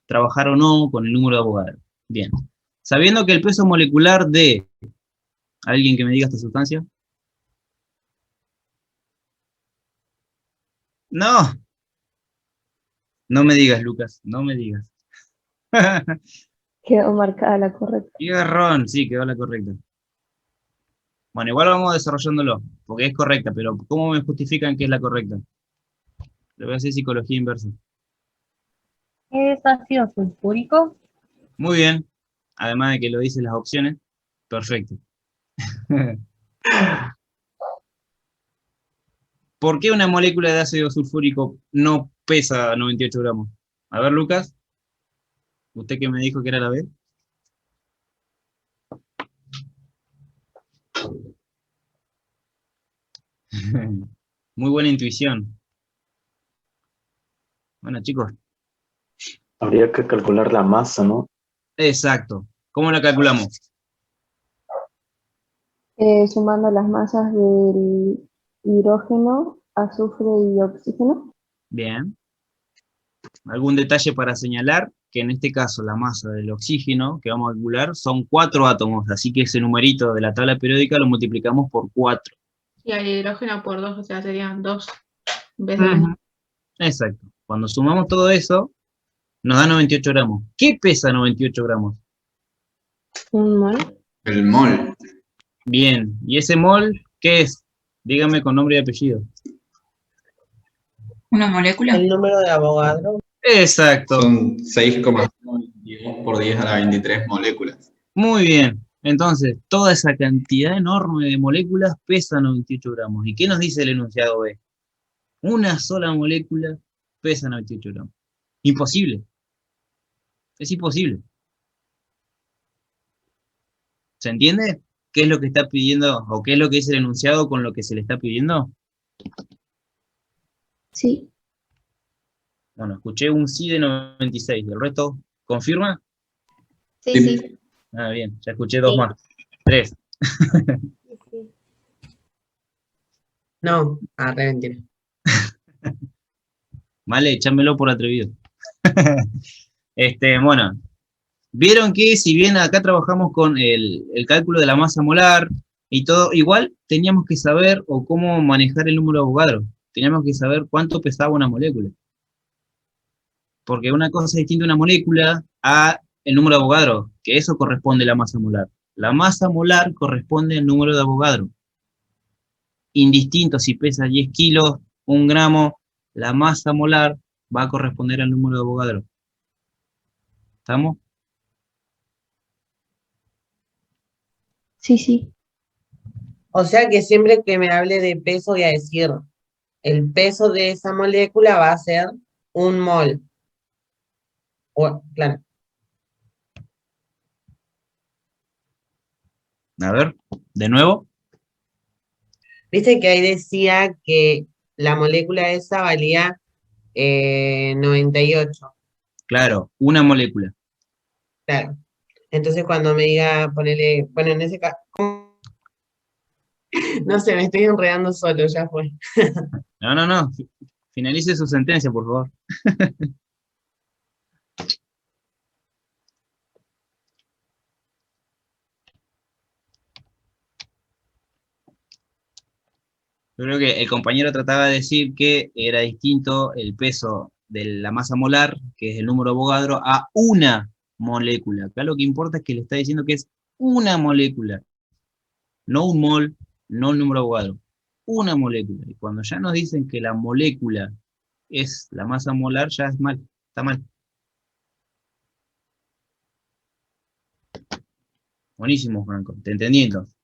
trabajar o no con el número de Avogadro. Bien. Sabiendo que el peso molecular de... ¿Alguien que me diga esta sustancia? No. No me digas, Lucas. No me digas. Quedó marcada la correcta. Qué garrón. Sí, quedó la correcta. Bueno, igual vamos desarrollándolo, porque es correcta, pero ¿cómo me justifican que es la correcta? Le voy a hacer psicología inversa. ¿Es ácido sulfúrico? Muy bien. Además de que lo dicen las opciones. Perfecto. ¿Por qué una molécula de ácido sulfúrico no pesa 98 gramos? A ver, Lucas. ¿Usted que me dijo que era la B? Muy buena intuición. Bueno, chicos. Habría que calcular la masa, ¿no? Exacto. ¿Cómo la calculamos? Sumando las masas del hidrógeno, azufre y oxígeno. Bien. ¿Algún detalle para señalar? Que en este caso la masa del oxígeno que vamos a calcular son 4 átomos, así que ese numerito de la tabla periódica lo multiplicamos por 4. Y al hidrógeno por 2, o sea, serían 2 en vez de 20. Exacto. Cuando sumamos todo eso, nos da 98 gramos. ¿Qué pesa 98 gramos? Un mol. El mol. Bien. ¿Y ese mol qué es? Dígame con nombre y apellido. ¿Una molécula? El número de Avogadro. Exacto. Son 6,22 por 10 a la 23 moléculas. Muy bien. Entonces, toda esa cantidad enorme de moléculas pesa 98 gramos. ¿Y qué nos dice el enunciado B? Una sola molécula pesa 98 gramos. Imposible. Es imposible. ¿Se entiende? ¿Qué es lo que está pidiendo o qué es lo que dice el enunciado con lo que se le está pidiendo? Sí. Bueno, escuché un sí de 96. ¿El resto confirma? Sí, sí. Ah, bien. Ya escuché 2 Sí. más. 3. No, re mentira. Vale, échamelo por atrevido. Bueno, vieron que si bien acá trabajamos con el cálculo de la masa molar y todo, igual teníamos que saber o cómo manejar el número de Avogadro. Teníamos que saber cuánto pesaba una molécula. Porque una cosa es distinta una molécula a el número de Avogadro, que eso corresponde a la masa molar. La masa molar corresponde al número de Avogadro. Indistinto si pesa 10 kilos, 1 gramo, la masa molar va a corresponder al número de Avogadro. ¿Estamos? Sí, sí. O sea que siempre que me hable de peso voy a decir, el peso de esa molécula va a ser 1 mol. Claro. A ver, de nuevo. Viste que ahí decía que la molécula esa valía 98. Claro, una molécula. Claro. Entonces cuando me diga, ponele, bueno, en ese caso, no sé, me estoy enredando solo, ya fue. No. Finalice su sentencia, por favor. Yo creo que el compañero trataba de decir que era distinto el peso de la masa molar, que es el número de Avogadro, a una molécula. Acá lo que importa es que le está diciendo que es una molécula, no un mol, no el número de Avogadro, una molécula. Y cuando ya nos dicen que la molécula es la masa molar, ya es mal, está mal. Buenísimo, Franco, te entendí entonces.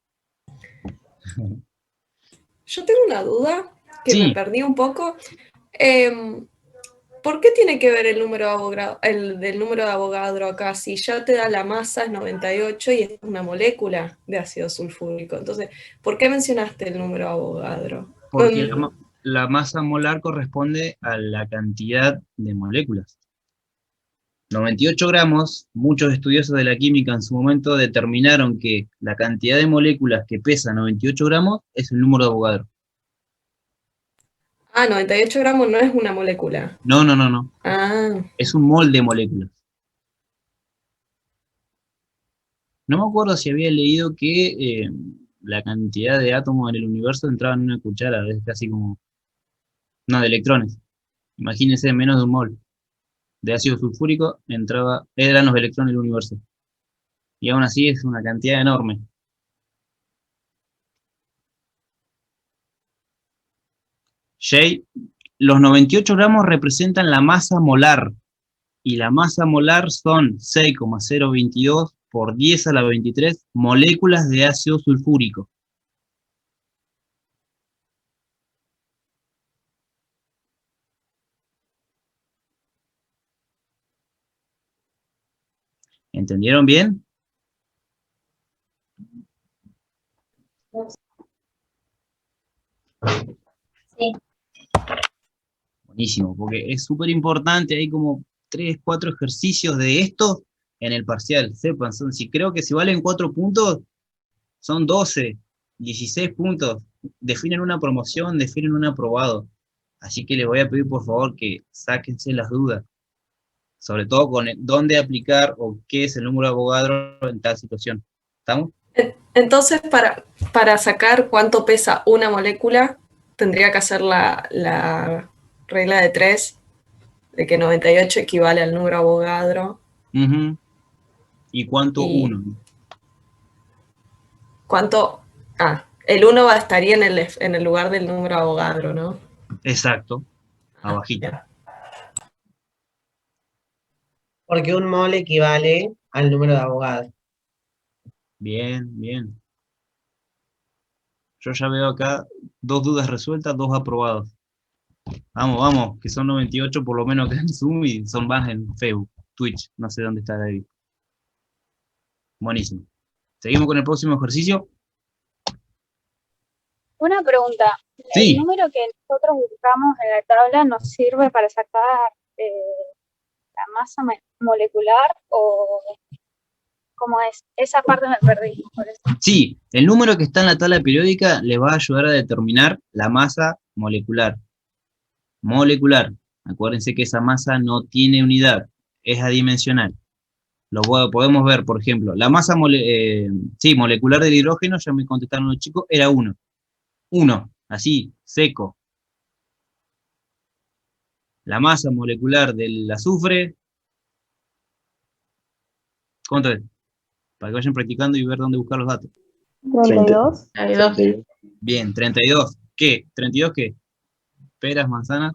Yo tengo una duda que Sí. me perdí un poco. ¿Por qué tiene que ver el número de del número de Avogadro acá? Si ya te da la masa es 98 y es una molécula de ácido sulfúrico. Entonces, ¿por qué mencionaste el número de Avogadro? Porque la masa molar corresponde a la cantidad de moléculas. 98 gramos, muchos estudiosos de la química en su momento determinaron que la cantidad de moléculas que pesa 98 gramos es el número de Avogadro. 98 gramos no es una molécula. No, no, no, no. Ah, Es un mol de moléculas. No me acuerdo si había leído que la cantidad de átomos en el universo entraba en una cuchara, es casi como... No, de electrones. Imagínense, menos de un mol de ácido sulfúrico eran los electrones del universo. Y aún así es una cantidad enorme. Jay, los 98 gramos representan la masa molar, y la masa molar son 6,022 por 10 a la 23 moléculas de ácido sulfúrico. ¿Entendieron bien? Sí. Buenísimo, porque es súper importante, hay como 3, 4 ejercicios de esto en el parcial, sepan, si creo que si valen 4 puntos, son 12, 16 puntos, definen una promoción, definen un aprobado, así que les voy a pedir por favor que sáquense las dudas, sobre todo con dónde aplicar o qué es el número de Avogadro en tal situación, ¿estamos? entonces para sacar cuánto pesa una molécula, tendría que hacer la regla de 3, de que 98 equivale al número Avogadro. Uh-huh. ¿Y cuánto uno? ¿Cuánto? El 1 estaría en el lugar del número Avogadro, ¿no? Exacto, abajito. Porque un mol equivale al número de Avogadro. Bien, bien. Yo ya veo acá 2 dudas resueltas, 2 aprobados. Vamos, vamos, que son 98 por lo menos acá en Zoom y son más en Facebook, Twitch, no sé dónde está David. Buenísimo. ¿Seguimos con el próximo ejercicio? Una pregunta. Sí. ¿El número que nosotros buscamos en la tabla nos sirve para sacar la masa molecular o cómo es? Esa parte me perdí, por eso. Sí, el número que está en la tabla periódica le va a ayudar a determinar la masa molecular. Molecular. Acuérdense que esa masa no tiene unidad, es adimensional. Lo podemos ver, por ejemplo, la masa molecular del hidrógeno, ya me contestaron los chicos, era 1. 1, así, seco. La masa molecular del azufre, ¿cuánto es? Para que vayan practicando y ver dónde buscar los datos. 32. 32. Bien, 32. ¿Qué? ¿32 qué? ¿Peras, manzanas?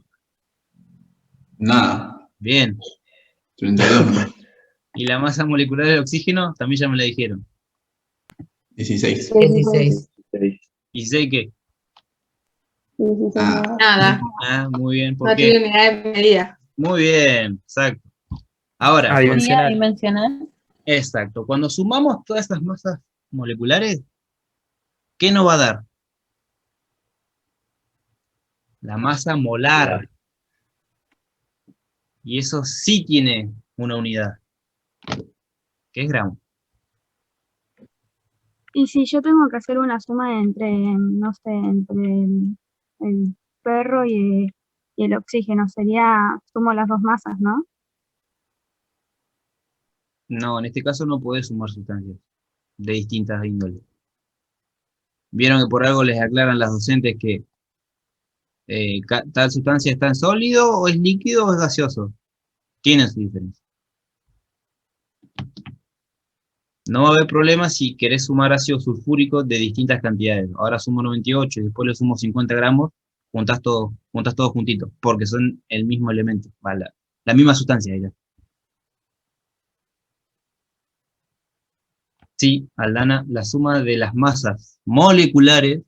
Nada. Bien. 32. ¿Y la masa molecular del oxígeno? También ya me la dijeron. 16. 16. ¿16 qué? Nada. Ah, muy bien. ¿Por No qué? tiene unidad de medida. Muy bien, exacto. Ahora, Dimensional. exacto. Cuando sumamos todas estas masas moleculares, ¿qué nos va a dar? La masa molar. Y eso sí tiene una unidad, que es gramo. Y si yo tengo que hacer una suma entre, no sé, entre el perro y el oxígeno, sumo las dos masas, ¿no? No, en este caso no podés sumar sustancias de distintas índoles. Vieron que por algo les aclaran las docentes que ¿Tal sustancia está en sólido o es líquido o es gaseoso? Tiene su diferencia. No va a haber problema si querés sumar ácido sulfúrico de distintas cantidades. Ahora sumo 98 y después le sumo 50 gramos, juntás todo juntito, porque son el mismo elemento, la misma sustancia. Ya. Sí, Aldana, la suma de las masas moleculares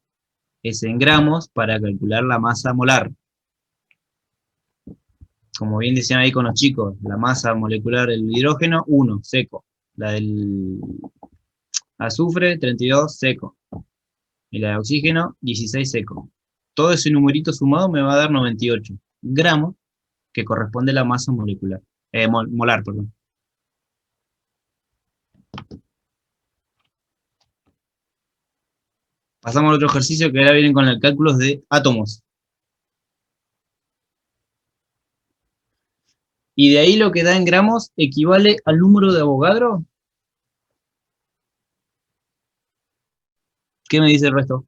es en gramos para calcular la masa molar. Como bien decían ahí con los chicos, la masa molecular del hidrógeno, 1, seco. La del azufre, 32, seco. Y la de oxígeno, 16, seco. Todo ese numerito sumado me va a dar 98 gramos, que corresponde a la masa molecular. Molar, perdón. Pasamos al otro ejercicio que ahora vienen con los cálculos de átomos. Y de ahí lo que da en gramos equivale al número de Avogadro. ¿Qué me dice el resto?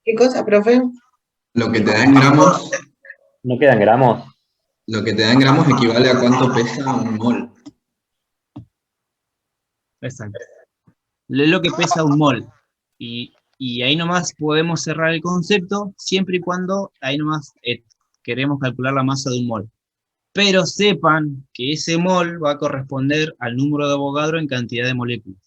¿Qué cosa, profe? Lo que te da en gramos, ¿No quedan gramos? lo que te da en gramos equivale a cuánto pesa un mol. Exacto. Es lo que pesa un mol. Y ahí nomás podemos cerrar el concepto, siempre y cuando ahí nomás queremos calcular la masa de un mol. Pero sepan que ese mol va a corresponder al número de Avogadro en cantidad de moléculas.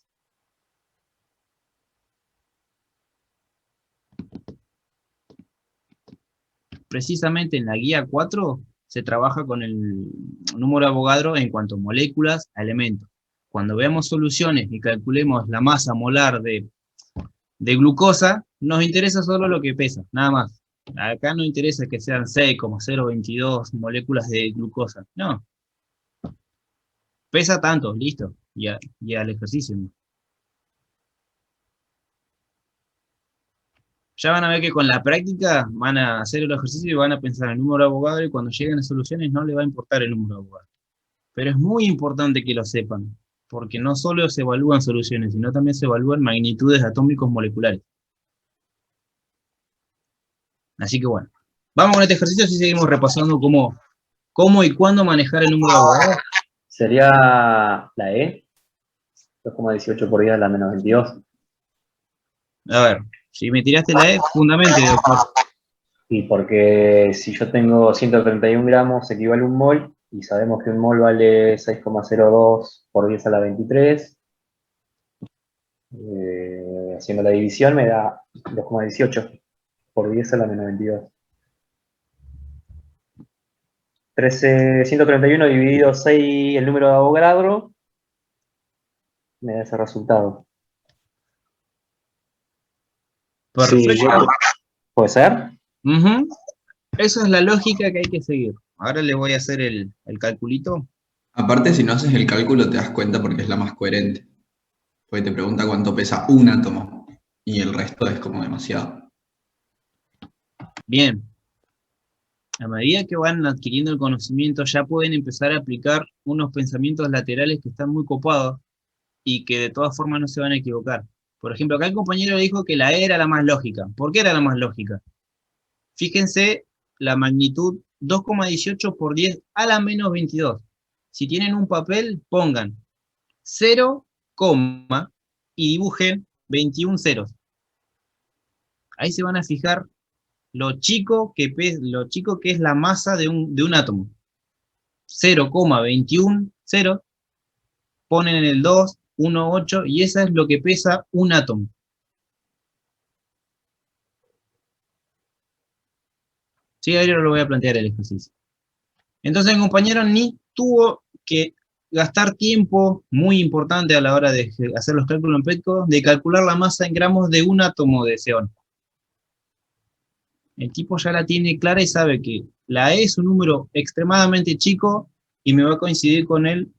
Precisamente en la guía 4 se trabaja con el número de Avogadro en cuanto a moléculas a elementos. Cuando veamos soluciones y calculemos la masa molar de glucosa, nos interesa solo lo que pesa, nada más. Acá no interesa que sean 6,022 moléculas de glucosa, no. Pesa tanto, listo, y al ejercicio. Ya van a ver que con la práctica van a hacer el ejercicio y van a pensar en el número de Avogadro y cuando lleguen a soluciones no les va a importar el número de Avogadro. Pero es muy importante que lo sepan, porque no solo se evalúan soluciones, sino también se evalúan magnitudes atómicos moleculares. Así que bueno, vamos con este ejercicio y seguimos repasando cómo y cuándo manejar el número de Avogadro. Sería la E, 2,18 por 10 a la menos 22. A ver, si me tiraste la E, fundamente, doctor. Y porque si yo tengo 131 gramos equivale a un mol, y sabemos que un mol vale 6,02 por 10 a la 23, haciendo la división me da 2,18 por 10 a la menos 22. 131 dividido 6, el número de Avogadro, me da ese resultado. Perfecto. Sí, ¿puede ser? Esa es la lógica que hay que seguir. Ahora le voy a hacer el calculito. Aparte, si no haces el cálculo te das cuenta porque es la más coherente. Porque te pregunta cuánto pesa un átomo y el resto es como demasiado. Bien. A medida que van adquiriendo el conocimiento ya pueden empezar a aplicar unos pensamientos laterales que están muy copados y que de todas formas no se van a equivocar. Por ejemplo, acá el compañero dijo que la E era la más lógica. ¿Por qué era la más lógica? Fíjense la magnitud 2,18 por 10 a la menos 22. Si tienen un papel, pongan 0, y dibujen 21 ceros. Ahí se van a fijar lo chico que es la masa de un átomo. 0,21 ceros, ponen en el 2, 1, 8, y esa es lo que pesa un átomo. Sí, ahora lo voy a plantear el ejercicio. Entonces el compañero ni tuvo que gastar tiempo muy importante a la hora de hacer los cálculos empíricos, de calcular la masa en gramos de un átomo de CO2. El tipo ya la tiene clara y sabe que la E es un número extremadamente chico y me va a coincidir con él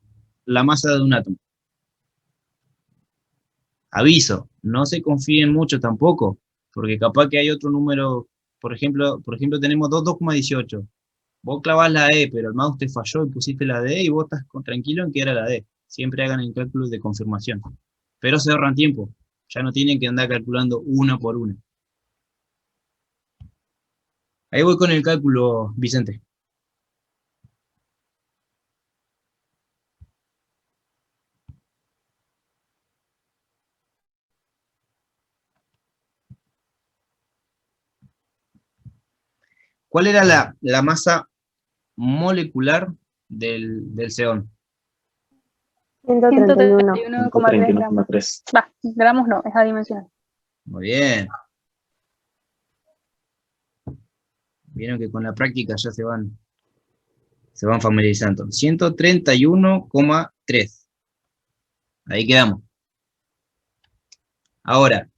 la masa de un átomo. Aviso, no se confíen mucho tampoco, porque capaz que hay otro número, por ejemplo tenemos 2,18. Vos clavás la E, pero el mouse te falló y pusiste la D y vos estás tranquilo en que era la D. Siempre hagan el cálculo de confirmación. Pero se ahorran tiempo, ya no tienen que andar calculando una por una. Ahí voy con el cálculo, Vicente. ¿Cuál era la masa molecular del xeón? 131,3 gramos. 131,3. Va, gramos no, es adimensional. Muy bien. Vieron que con la práctica ya se van familiarizando. 131,3. Ahí quedamos. Ahora,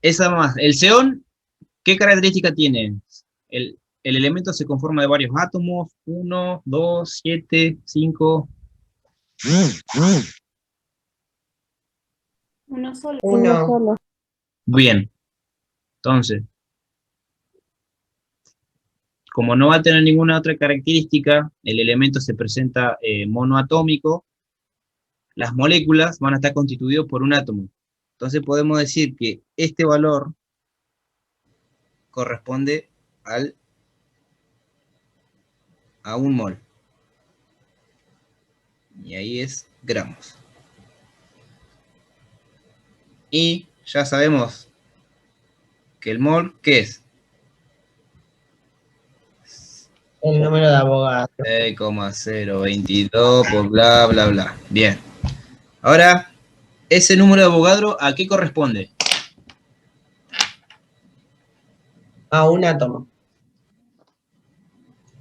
el xeón, ¿qué característica tiene? El elemento se conforma de varios átomos, 1, 2, 7, 5. Uno solo. Uno. Bien. Entonces, como no va a tener ninguna otra característica, el elemento se presenta monoatómico, las moléculas van a estar constituidas por un átomo. Entonces podemos decir que este valor corresponde a 1 mol. Y ahí es gramos. Y ya sabemos que el mol, ¿qué es? El número de Avogadro. 6,022 por bla, bla, bla. Bien. Ahora, ese número de Avogadro, ¿a qué corresponde? A un átomo.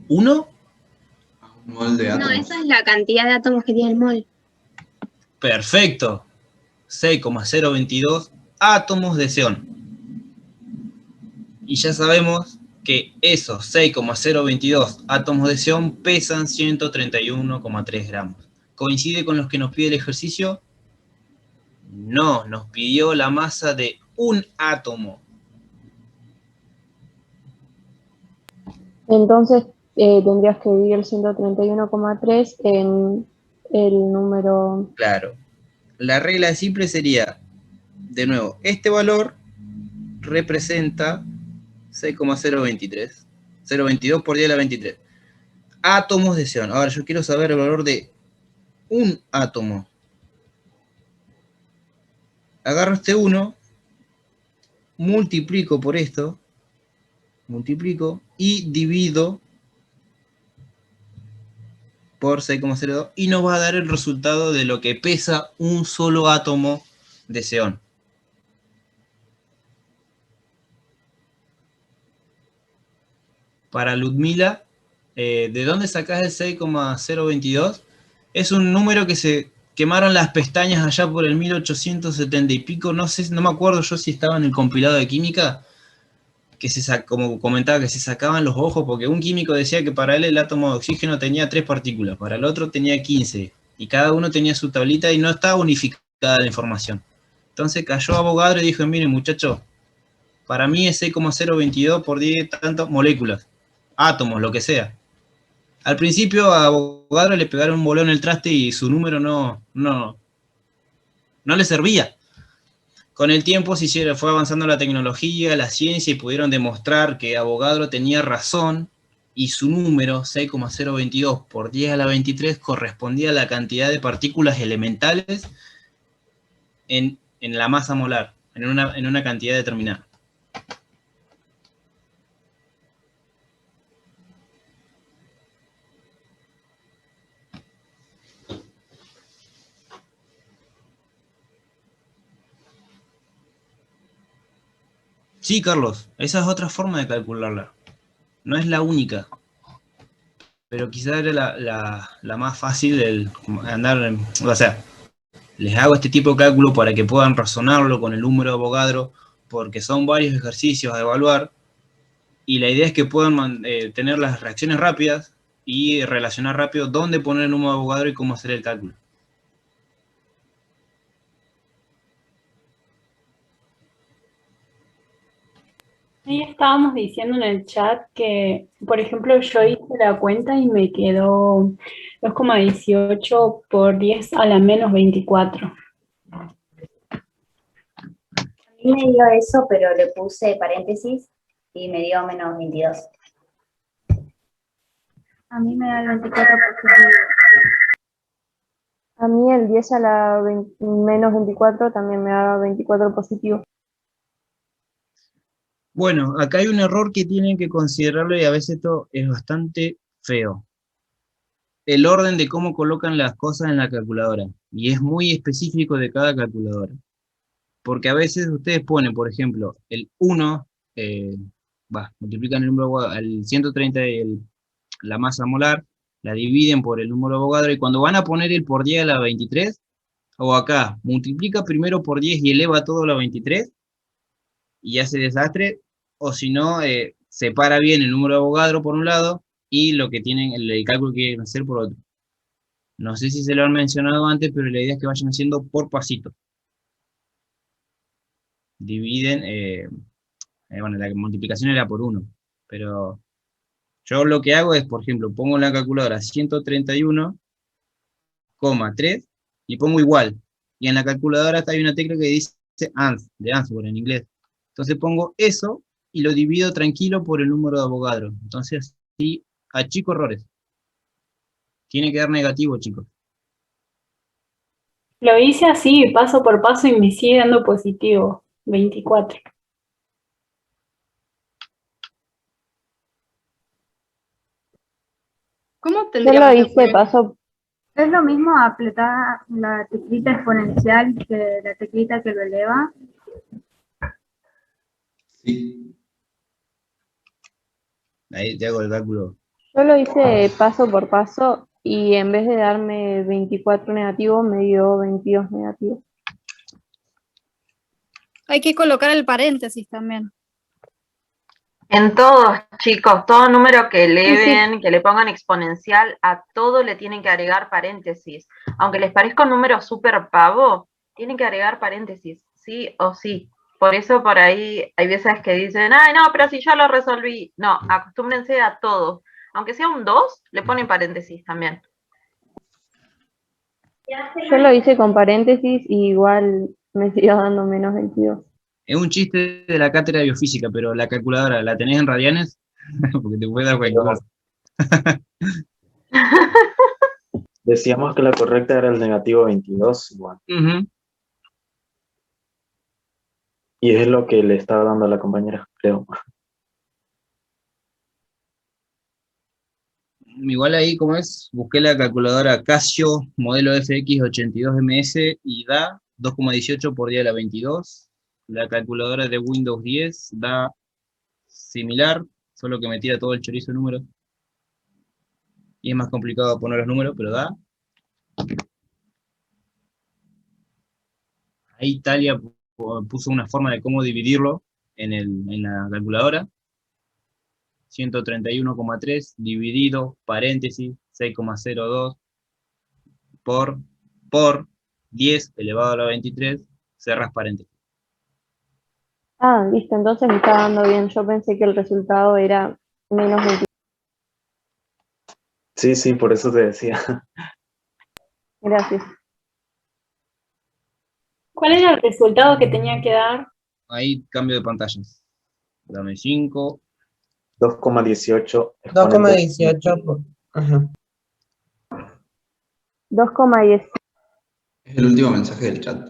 ¿1? Un mol de No, átomos. esa es la cantidad de átomos que tiene el mol. Perfecto. 6,022 átomos de xeón. Y ya sabemos que esos 6,022 átomos de xeón pesan 131,3 gramos. ¿Coincide con los que nos pide el ejercicio? No, nos pidió la masa de un átomo. Entonces tendrías que dividir el 131,3 en el número... Claro. La regla simple sería, de nuevo, este valor representa 6,023. 0,22 por 10 a la 23. Átomos de xeón. Ahora yo quiero saber el valor de un átomo. Agarro este 1, multiplico por esto, y divido por 6,02 y nos va a dar el resultado de lo que pesa un solo átomo de xeón. Para Ludmila, ¿de dónde sacás el 6,022? Es un número que se quemaron las pestañas allá por el 1870 y pico, no sé, no me acuerdo yo si estaba en el compilado de química, que como comentaba, que se sacaban los ojos, porque un químico decía que para él el átomo de oxígeno tenía 3 partículas, para el otro tenía 15, y cada uno tenía su tablita y no estaba unificada la información. Entonces cayó Avogadro y dijo, miren muchachos, para mí es 6,022 por 10 tantas moléculas, átomos, lo que sea. Al principio a Avogadro le pegaron un bolón en el traste y su número no le servía. Con el tiempo fue avanzando la tecnología, la ciencia, y pudieron demostrar que Avogadro tenía razón, y su número, 6,022 por 10 a la 23, correspondía a la cantidad de partículas elementales en la masa molar, en una cantidad determinada. Sí, Carlos, esa es otra forma de calcularla. No es la única, pero quizá era la más fácil del andar, o sea, les hago este tipo de cálculo para que puedan razonarlo con el número de Avogadro, porque son varios ejercicios a evaluar, y la idea es que puedan tener las reacciones rápidas y relacionar rápido dónde poner el número de Avogadro y cómo hacer el cálculo. Ahí estábamos diciendo en el chat que, por ejemplo, yo hice la cuenta y me quedó 2,18 por 10 a la menos 24. A mí me dio eso, pero le puse paréntesis Y me dio menos 22. A mí me da el 24 positivo. A mí el 10 a la menos 24 también me da 24 positivo. Bueno, acá hay un error que tienen que considerarlo y a veces esto es bastante feo. El orden de cómo colocan las cosas en la calculadora. Y es muy específico de cada calculadora. Porque a veces ustedes ponen, por ejemplo, el 1, multiplican el número al 130, la masa molar, la dividen por el número de Avogadro, y cuando van a poner el por 10 a la 23, o acá, multiplica primero por 10 y eleva todo a la 23, y hace desastre, o si no, separa bien el número de Avogadro por un lado, y lo que tienen, el cálculo que quieren hacer por otro. No sé si se lo han mencionado antes, pero la idea es que vayan haciendo por pasito. Dividen, bueno, la multiplicación era por 1, pero yo lo que hago es, por ejemplo, pongo en la calculadora 131,3 y pongo igual. Y en la calculadora hay una tecla que dice de answer en inglés. Entonces pongo eso y lo divido tranquilo por el número de Avogadro. Entonces, sí, achico errores. Tiene que dar negativo, chicos. Lo hice así, paso por paso, y me sigue dando positivo, 24. ¿Cómo Yo tendríamos lo que hice poner? paso. Es lo mismo apretar la teclita exponencial que la teclita que lo eleva. Sí. Ahí te hago el cálculo. Yo lo hice paso por paso y en vez de darme 24 negativos, me dio 22 negativos. Hay que colocar el paréntesis también. En todos, chicos, todo número que eleven, que le pongan exponencial, a todo le tienen que agregar paréntesis. Aunque les parezca un número súper pavo, tienen que agregar paréntesis, sí o sí. Por eso por ahí hay veces que dicen, ay, no, pero si ya lo resolví. No, acostúmbrense a todo. Aunque sea un 2, le ponen paréntesis también. Yo lo hice con paréntesis y igual me siguió dando menos 22. Es un chiste de la cátedra de biofísica, pero la calculadora, ¿la tenés en radianes? Porque te puede dar cualquier cosa. Decíamos que la correcta era el negativo 22, igual. Y es lo que le estaba dando a la compañera, creo. Igual ahí, como es, busqué la calculadora Casio modelo FX82MS y da 2,18 por 10 a la 22. La calculadora de Windows 10 da similar, solo que me tira todo el chorizo de números. Y es más complicado poner los números, pero da. Ahí Italia puso una forma de cómo dividirlo en la calculadora. 131,3 dividido, paréntesis, 6,02 por 10 elevado a la 23, cerras paréntesis. Ah, listo, entonces me está dando bien. Yo pensé que el resultado era menos 22. Sí, sí, por eso te decía. Gracias. ¿Cuál era el resultado que tenía que dar? Ahí cambio de pantallas. Dame 5. 2,18. 2,18 por... Ajá. 2,10. Es el último mensaje del chat.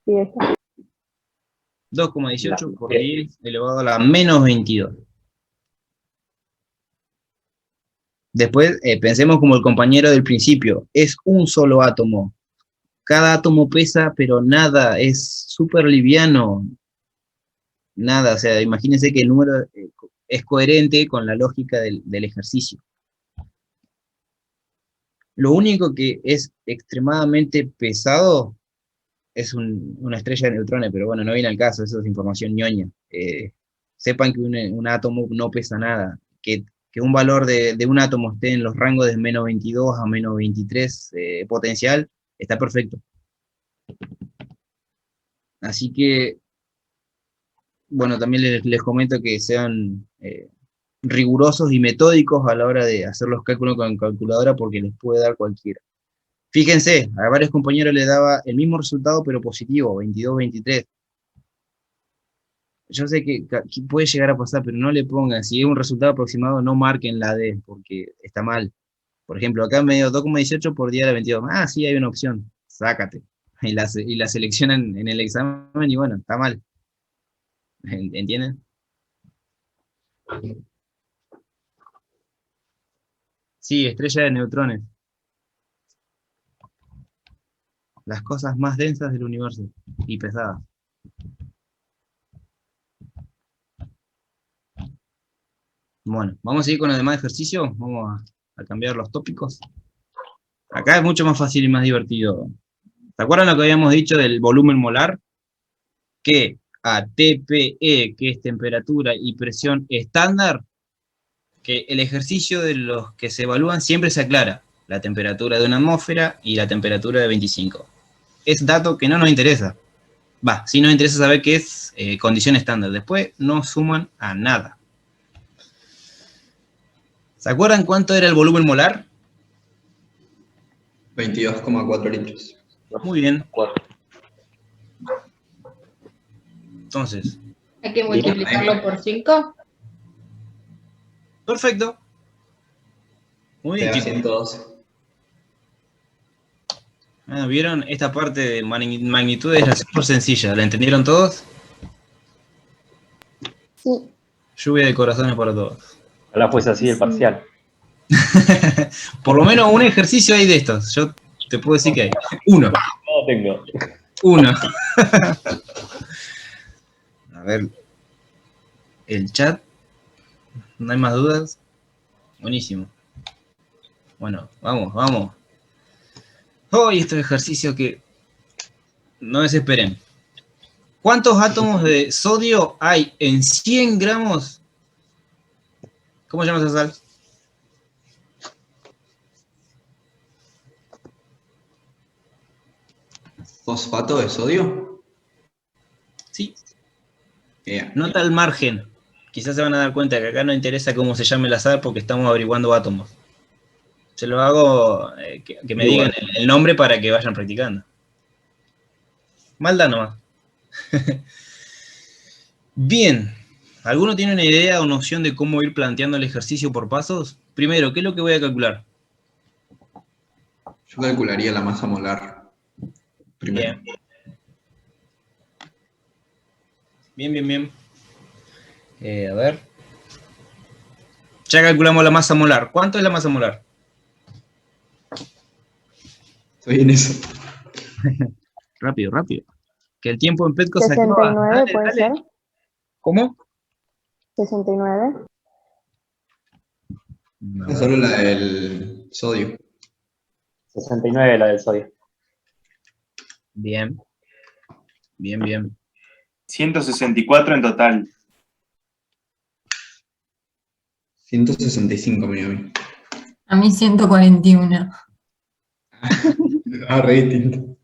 Sí, está. 2,18 por 10 elevado a la menos 22. Después pensemos como el compañero del principio. Es un solo átomo. Cada átomo pesa, pero nada, es súper liviano. Nada, o sea, imagínense que el número es coherente con la lógica del ejercicio. Lo único que es extremadamente pesado es una estrella de neutrones, pero bueno, no viene al caso, eso es información ñoña. Sepan que un átomo no pesa nada, que un valor de un átomo esté en los rangos de menos 22 a menos 23 potencial, está perfecto. Así que, bueno, también les comento que sean rigurosos y metódicos a la hora de hacer los cálculos con calculadora porque les puede dar cualquiera. Fíjense, a varios compañeros les daba el mismo resultado pero positivo, 22, 23. Yo sé que puede llegar a pasar, pero no le pongan, si es un resultado aproximado, no marquen la D, porque está mal. Por ejemplo, acá me dio 2,18 por 10 a la 22. Ah, sí, hay una opción, sácate. Y la seleccionan en el examen y bueno, está mal. ¿Entienden? Sí, estrella de neutrones. Las cosas más densas del universo y pesadas. Bueno, vamos a seguir con los demás ejercicios. Vamos a cambiar los tópicos. Acá es mucho más fácil y más divertido. ¿Se acuerdan lo que habíamos dicho del volumen molar? Que a TPE, que es temperatura y presión estándar, que el ejercicio de los que se evalúan siempre se aclara. La temperatura de una atmósfera y la temperatura de 25. Es dato que no nos interesa. Sí nos interesa saber qué es condición estándar. Después no suman a nada. ¿Se acuerdan cuánto era el volumen molar? 22,4 litros. Muy bien. Entonces. Hay que multiplicarlo por 5. Perfecto. Muy bien, Te da chicos. 112. ¿Vieron? Esta parte de magnitudes era súper sencilla. ¿La entendieron todos? Sí. Lluvia de corazones para todos. Ojalá fuese así el parcial. Por lo menos un ejercicio hay de estos. Yo te puedo decir que hay. Uno. No tengo. Uno. A ver. El chat. ¿No hay más dudas? Buenísimo. Bueno, vamos. Hoy estos ejercicios que no desesperen. ¿Cuántos átomos de sodio hay en 100 gramos? ¿Cómo llamas esa sal? ¿Fosfato de sodio? Sí. Bien. Nota al margen. Quizás se van a dar cuenta que acá no interesa cómo se llame la sal porque estamos averiguando átomos. Se lo hago que me digan el nombre para que vayan practicando. Maldad nomás. Bien. ¿Alguno tiene una idea o noción de cómo ir planteando el ejercicio por pasos? Primero, ¿qué es lo que voy a calcular? Yo calcularía la masa molar primero. Bien. A ver. Ya calculamos la masa molar. ¿Cuánto es la masa molar? Estoy en eso. Rápido. Que el tiempo en Petco se acaba. 69 puede ser. ¿Cómo? 69. Es solo la del sodio. 69 la del sodio. Bien. 164 en total. 165 me dio a mí. A mí 141. Re distinto.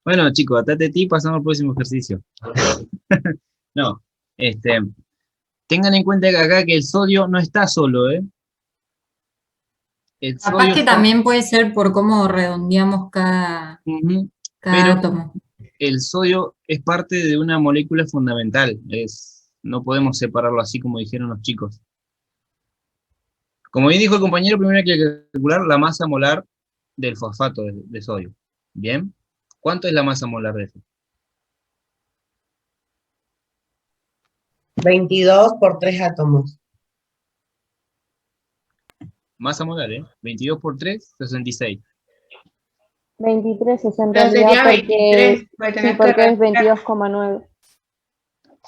Bueno, chicos, atate ti, pasamos al próximo ejercicio. No, tengan en cuenta que acá que el sodio no está solo, ¿eh? El Capaz sodio que está- también puede ser por cómo redondeamos cada Pero átomo. el sodio es parte de una molécula fundamental. No podemos separarlo así como dijeron los chicos. Como bien dijo el compañero, primero hay que calcular la masa molar del fosfato de sodio. ¿Bien? ¿Cuánto es la masa molar de eso? 22 por 3 átomos. Masa molar, 22 por 3, 66. 23 es en Pero realidad sería porque, 23, voy a sí, tener que porque es retirar. 22,9.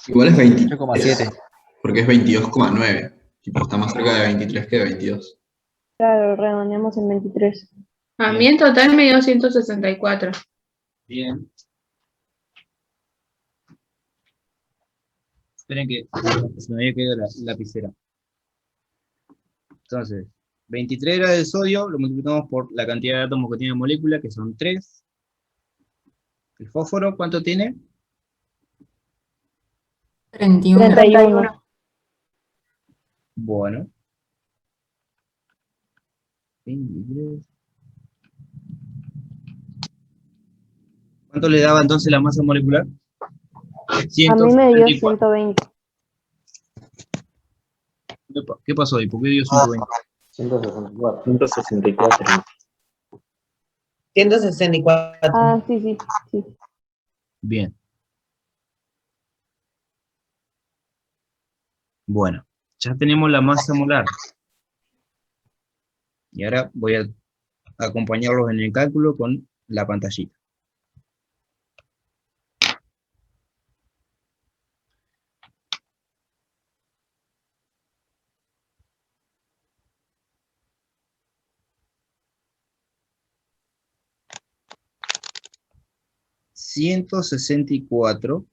Igual es 20. 8,7. Porque es 22,9. Tipo, está más cerca de 23 que de 22. Claro, redondeamos en 23. A mí en total me dio 164. Bien. Esperen que se me había caído la lapicera. Entonces, 23 era del sodio, lo multiplicamos por la cantidad de átomos que tiene la molécula, que son 3. El fósforo, ¿cuánto tiene? 31. Bueno. 23. ¿Cuánto le daba entonces la masa molecular? A mí me dio 164. 120. Epa, ¿qué pasó ahí? ¿Por qué dio 120? 164. 164. 164. Ah, sí, sí, sí. Bien. Bueno, ya tenemos la masa molar. Y ahora voy a acompañarlos en el cálculo con la pantallita. ...164...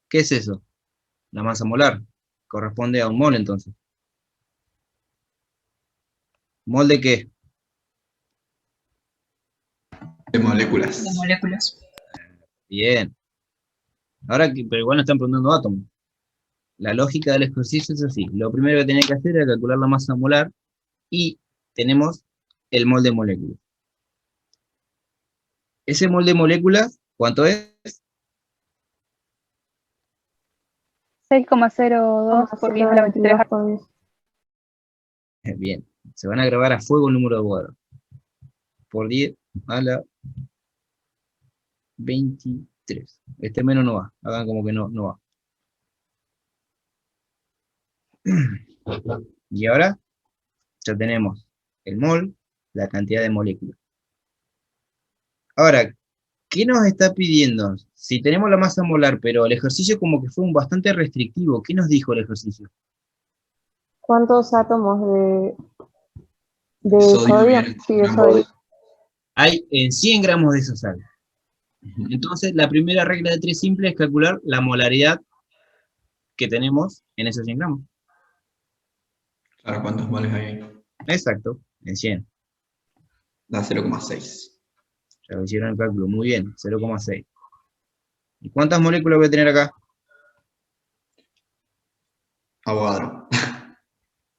¿Qué es eso? La masa molar. Corresponde a un mol, entonces. ¿Mol de qué? De moléculas. De moléculas. Bien. Ahora, pero igual no están preguntando átomos. La lógica del ejercicio es así. Lo primero que tenés que hacer es calcular la masa molar y tenemos el mol de moléculas. Ese mol de moléculas, ¿cuánto es? 6,02 por 10 a la 23. Bien. Se van a grabar a fuego el número de Avogadro. Por 10 a la 23. Este menos no va. Hagan como que no va. Y ahora ya tenemos el mol, la cantidad de moléculas. Ahora, ¿qué nos está pidiendo? Si tenemos la masa molar, pero el ejercicio como que fue bastante restrictivo, ¿qué nos dijo el ejercicio? ¿Cuántos átomos de Sodio sodio? viene Sí, de con sodio. Hay en 100 gramos de esa sal. Entonces, la primera regla de 3 simple es calcular la molaridad que tenemos en esos 100 gramos. Claro, ¿cuántos moles hay ahí? Exacto, en 100. Da 0,6. Ya lo hicieron el cálculo, muy bien, 0,6. ¿Y cuántas moléculas voy a tener acá? Avogadro.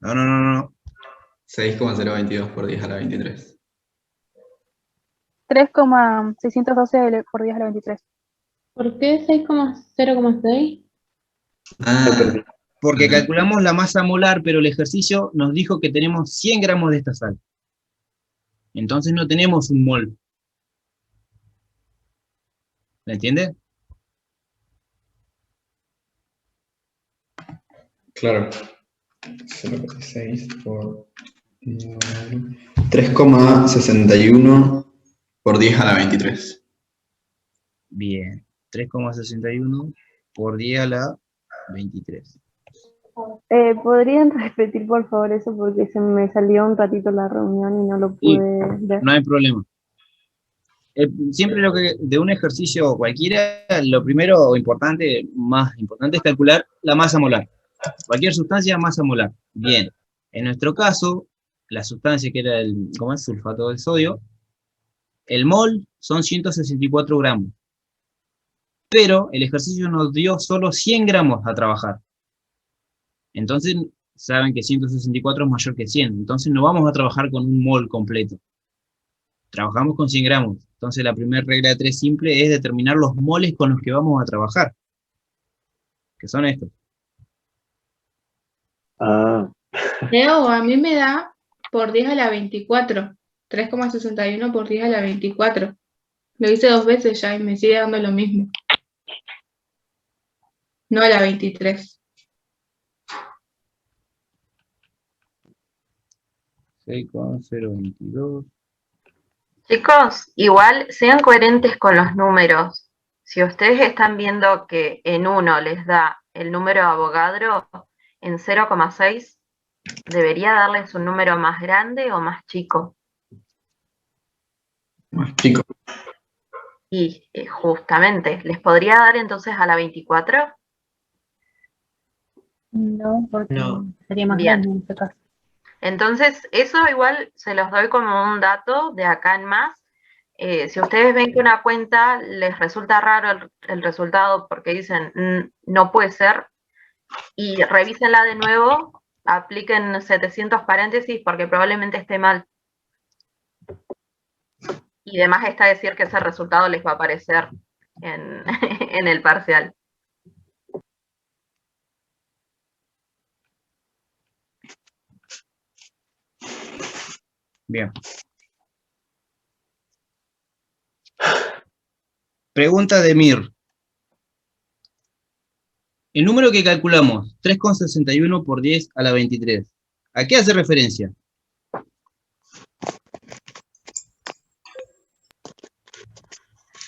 No. 6,022 por 10 a la 23. 3,612 por 10 a la 23. ¿Por qué 6,0,6? Ah, Porque calculamos la masa molar, pero el ejercicio nos dijo que tenemos 100 gramos de esta sal. Entonces no tenemos un mol. ¿Me entiende? claro. 0,6 por 3,61 por 10 a la 23. Bien, 3,61 por 10 a la 23. ¿Podrían repetir por favor eso? Porque se me salió un ratito la reunión y no lo Sí, pude ver. no hay problema. Siempre de un ejercicio cualquiera, lo primero importante, más importante es calcular la masa molar. Cualquier sustancia, masa molar. Bien, en nuestro caso, la sustancia que era el sulfato de sodio, el mol son 164 gramos. Pero el ejercicio nos dio solo 100 gramos a trabajar. Entonces, saben que 164 es mayor que 100. Entonces no vamos a trabajar con un mol completo. Trabajamos con 100 gramos. Entonces la primera regla de 3 simple es determinar los moles con los que vamos a trabajar. Que son estos. Ah, Leo, a mí me da por 10 a la 24. 3,61 por 10 a la 24. Lo hice 2 veces ya y me sigue dando lo mismo. No a la 23. 6,022. Chicos, igual sean coherentes con los números. Si ustedes están viendo que en uno les da el número de Avogadro, en 0,6, ¿debería darles un número más grande o más chico? Más chico. Y justamente, ¿les podría dar entonces a la 24? No, porque sería más Bien. grande en este caso. Entonces, eso igual se los doy como un dato de acá en más. Si ustedes ven que una cuenta les resulta raro el resultado porque dicen no puede ser, y revísenla de nuevo, apliquen 700 paréntesis porque probablemente esté mal. Y además está decir que ese resultado les va a aparecer en, en el parcial. Bien. Pregunta de Mir. El número que calculamos, 3,61 por 10 a la 23, ¿a qué hace referencia?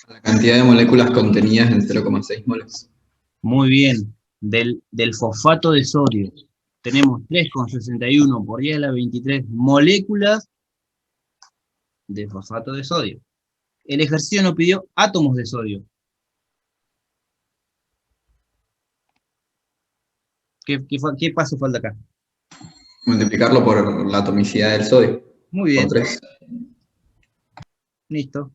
La cantidad de moléculas contenidas en 0,6 moles. Muy bien, del fosfato de sodio. Tenemos 3,61 por 10 a la 23 moléculas de fosfato de sodio. El ejercicio nos pidió átomos de sodio. ¿Qué paso falta acá? Multiplicarlo por la atomicidad del sodio. Muy bien. Por 3. Listo.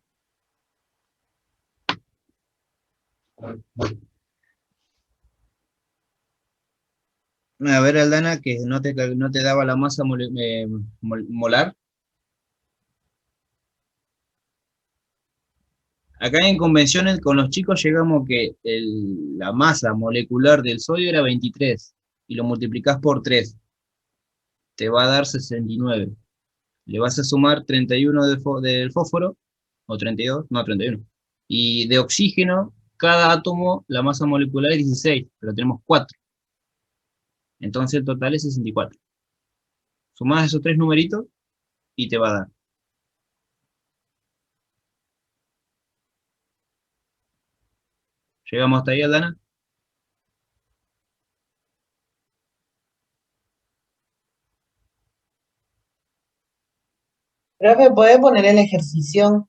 A ver, Aldana, que no te daba la masa molar. Acá en convenciones con los chicos llegamos que la masa molecular del sodio era 23 y lo multiplicás por 3. Te va a dar 69. Le vas a sumar 31 del fósforo, o 32, no, 31. Y de oxígeno, cada átomo, la masa molecular es 16, pero tenemos 4. Entonces el total es 64. Sumás esos 3 numeritos y te va a dar. ¿Llegamos hasta ahí, Aldana? Profe, ¿puede poner el ejercicio?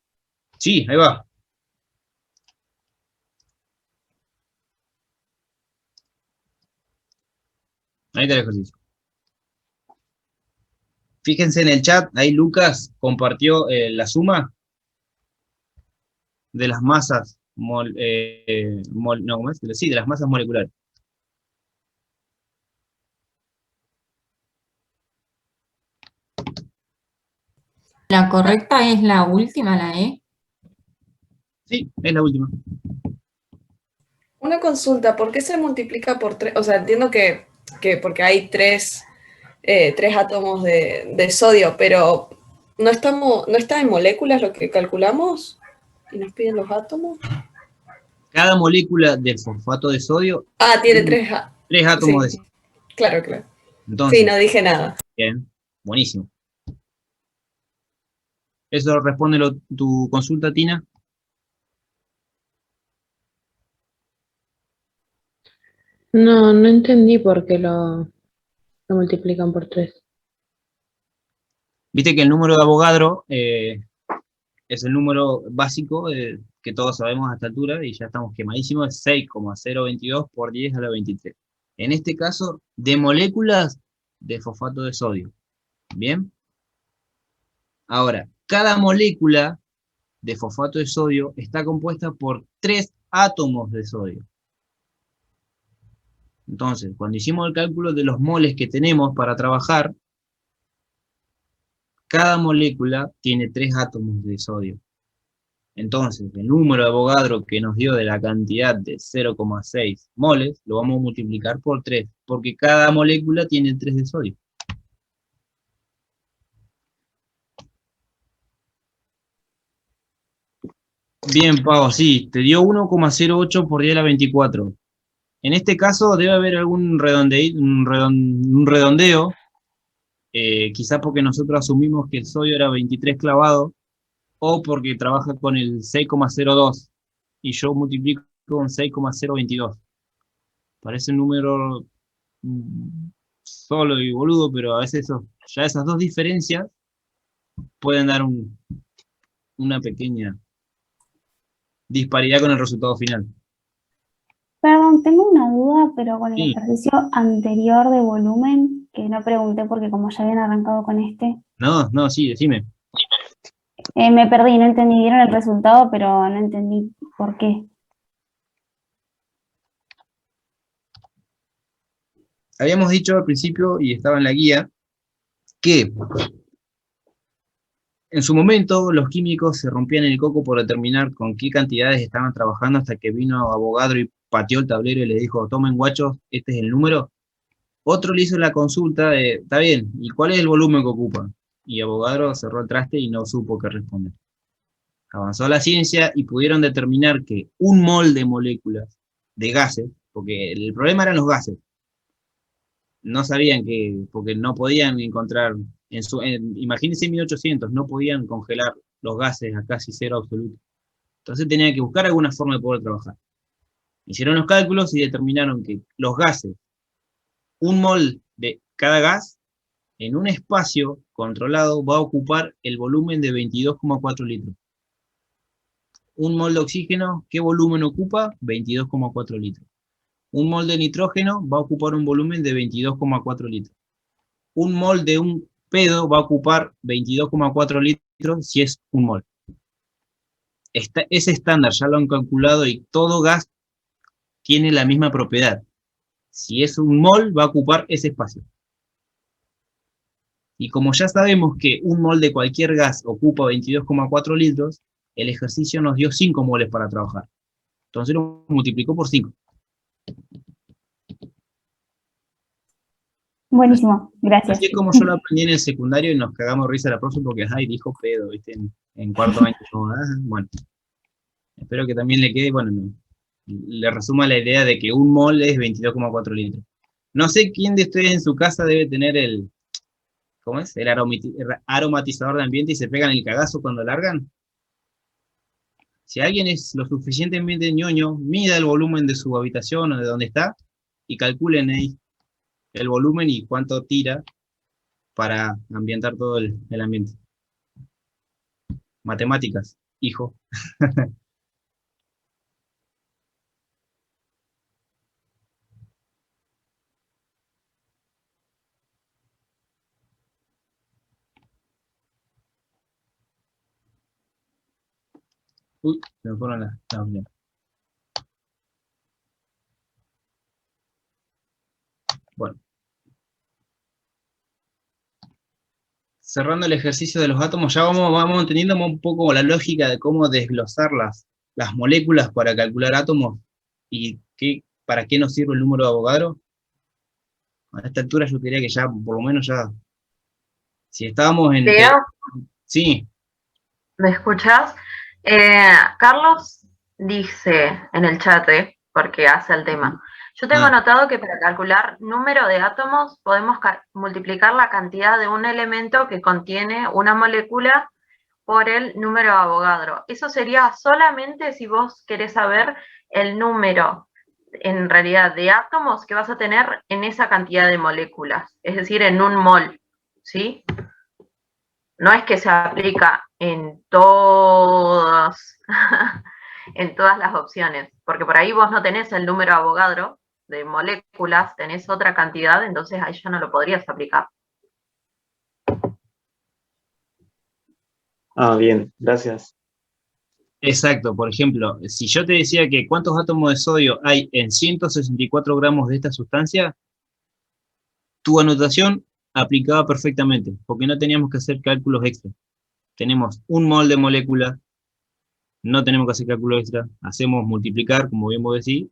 Sí, ahí va. Ahí está el ejercicio. Fíjense en el chat, ahí Lucas compartió la suma de las masas, ¿cómo es? Sí, de las masas moleculares. La correcta es la última, la E. Sí, es la última. Una consulta, ¿por qué se multiplica por 3? O sea, entiendo que porque hay tres átomos de sodio, pero ¿no está en moléculas lo que calculamos? ¿Y nos piden los átomos? Cada molécula del fosfato de sodio Tiene tiene 3 átomos de sí, sodio. claro. Entonces, Sí, no dije nada. bien, buenísimo. ¿Eso responde tu consulta, Tina? No, no entendí por qué lo multiplican por 3. Viste que el número de Avogadro es el número básico que todos sabemos a esta altura y ya estamos quemadísimos, es 6,022 por 10 a la 23. En este caso, de moléculas de fosfato de sodio. ¿Bien? Ahora, cada molécula de fosfato de sodio está compuesta por 3 átomos de sodio. Entonces, cuando hicimos el cálculo de los moles que tenemos para trabajar, cada molécula tiene 3 átomos de sodio. Entonces, el número de Avogadro que nos dio de la cantidad de 0,6 moles, lo vamos a multiplicar por 3, porque cada molécula tiene 3 de sodio. Bien, Pau, sí, te dio 1,08 por 10 a la 24. En este caso debe haber algún redondeo, quizás porque nosotros asumimos que el sodio era 23 clavado, o porque trabaja con el 6,02, y yo multiplico con 6,022. Parece un número solo y boludo, pero a veces ya esas dos diferencias pueden dar una pequeña disparidad con el resultado final. Perdón, tengo una duda, pero con el Sí. ejercicio anterior de volumen, que no pregunté porque como ya habían arrancado con este, No, sí, decime. me perdí, no entendí, dieron el resultado, pero no entendí por qué. Habíamos dicho al principio, y estaba en la guía, que en su momento los químicos se rompían el coco por determinar con qué cantidades estaban trabajando hasta que vino Avogadro y pateó el tablero y le dijo, tomen guachos, este es el número. Otro le hizo la consulta de, está bien, ¿y cuál es el volumen que ocupa? y Avogadro cerró el traste y no supo qué responder. Avanzó la ciencia y pudieron determinar que un mol de moléculas, de gases, porque el problema eran los gases, no sabían que, porque no podían encontrar, imagínense en 1800, no podían congelar los gases a casi cero absoluto. Entonces tenían que buscar alguna forma de poder trabajar. Hicieron los cálculos y determinaron que los gases, un mol de cada gas, en un espacio controlado va a ocupar el volumen de 22,4 litros. Un mol de oxígeno, ¿qué volumen ocupa? 22,4 litros. Un mol de nitrógeno va a ocupar un volumen de 22,4 litros. Un mol de un pedo va a ocupar 22,4 litros si es un mol. Ese estándar ya lo han calculado y todo gas tiene la misma propiedad. Si es un mol, va a ocupar ese espacio. Y como ya sabemos que un mol de cualquier gas ocupa 22,4 litros, el ejercicio nos dio 5 moles para trabajar. Entonces lo multiplicó por 5. Buenísimo, gracias. Así es como yo lo aprendí en el secundario y nos cagamos risa la próxima porque, ay, dijo pedo, ¿viste? En cuarto año. Bueno, espero que también le quede, bueno, le resuma la idea de que un mol es 22,4 litros. No sé quién de ustedes en su casa debe tener el, ¿cómo es? El aromatizador de ambiente y se pegan el cagazo cuando largan. Si alguien es lo suficientemente ñoño, mida el volumen de su habitación o de donde está y calculen ahí el volumen y cuánto tira para ambientar todo el ambiente. Matemáticas, hijo. Uy, se me fueron las opciones. Bueno. Cerrando el ejercicio de los átomos, ya vamos entendiendo un poco la lógica de cómo desglosar las moléculas para calcular átomos y para qué nos sirve el número de Avogadro. A esta altura yo diría que ya, por lo menos ya, si estábamos en... Leo, Sí. ¿me escuchás? Carlos dice en el chat, porque hace el tema. Yo tengo anotado que para calcular número de átomos podemos multiplicar la cantidad de un elemento que contiene una molécula por el número de Avogadro. Eso sería solamente si vos querés saber el número, en realidad, de átomos que vas a tener en esa cantidad de moléculas, es decir, en un mol, ¿sí? No es que se aplica en todas, en todas las opciones, porque por ahí vos no tenés el número de Avogadro de moléculas, tenés otra cantidad, entonces ahí ya no lo podrías aplicar. Ah, bien, gracias. Exacto, por ejemplo, si yo te decía que cuántos átomos de sodio hay en 164 gramos de esta sustancia, tu anotación aplicaba perfectamente, porque no teníamos que hacer cálculos extra. Tenemos un mol de molécula, no tenemos que hacer cálculos extra, hacemos multiplicar, como bien vos decís,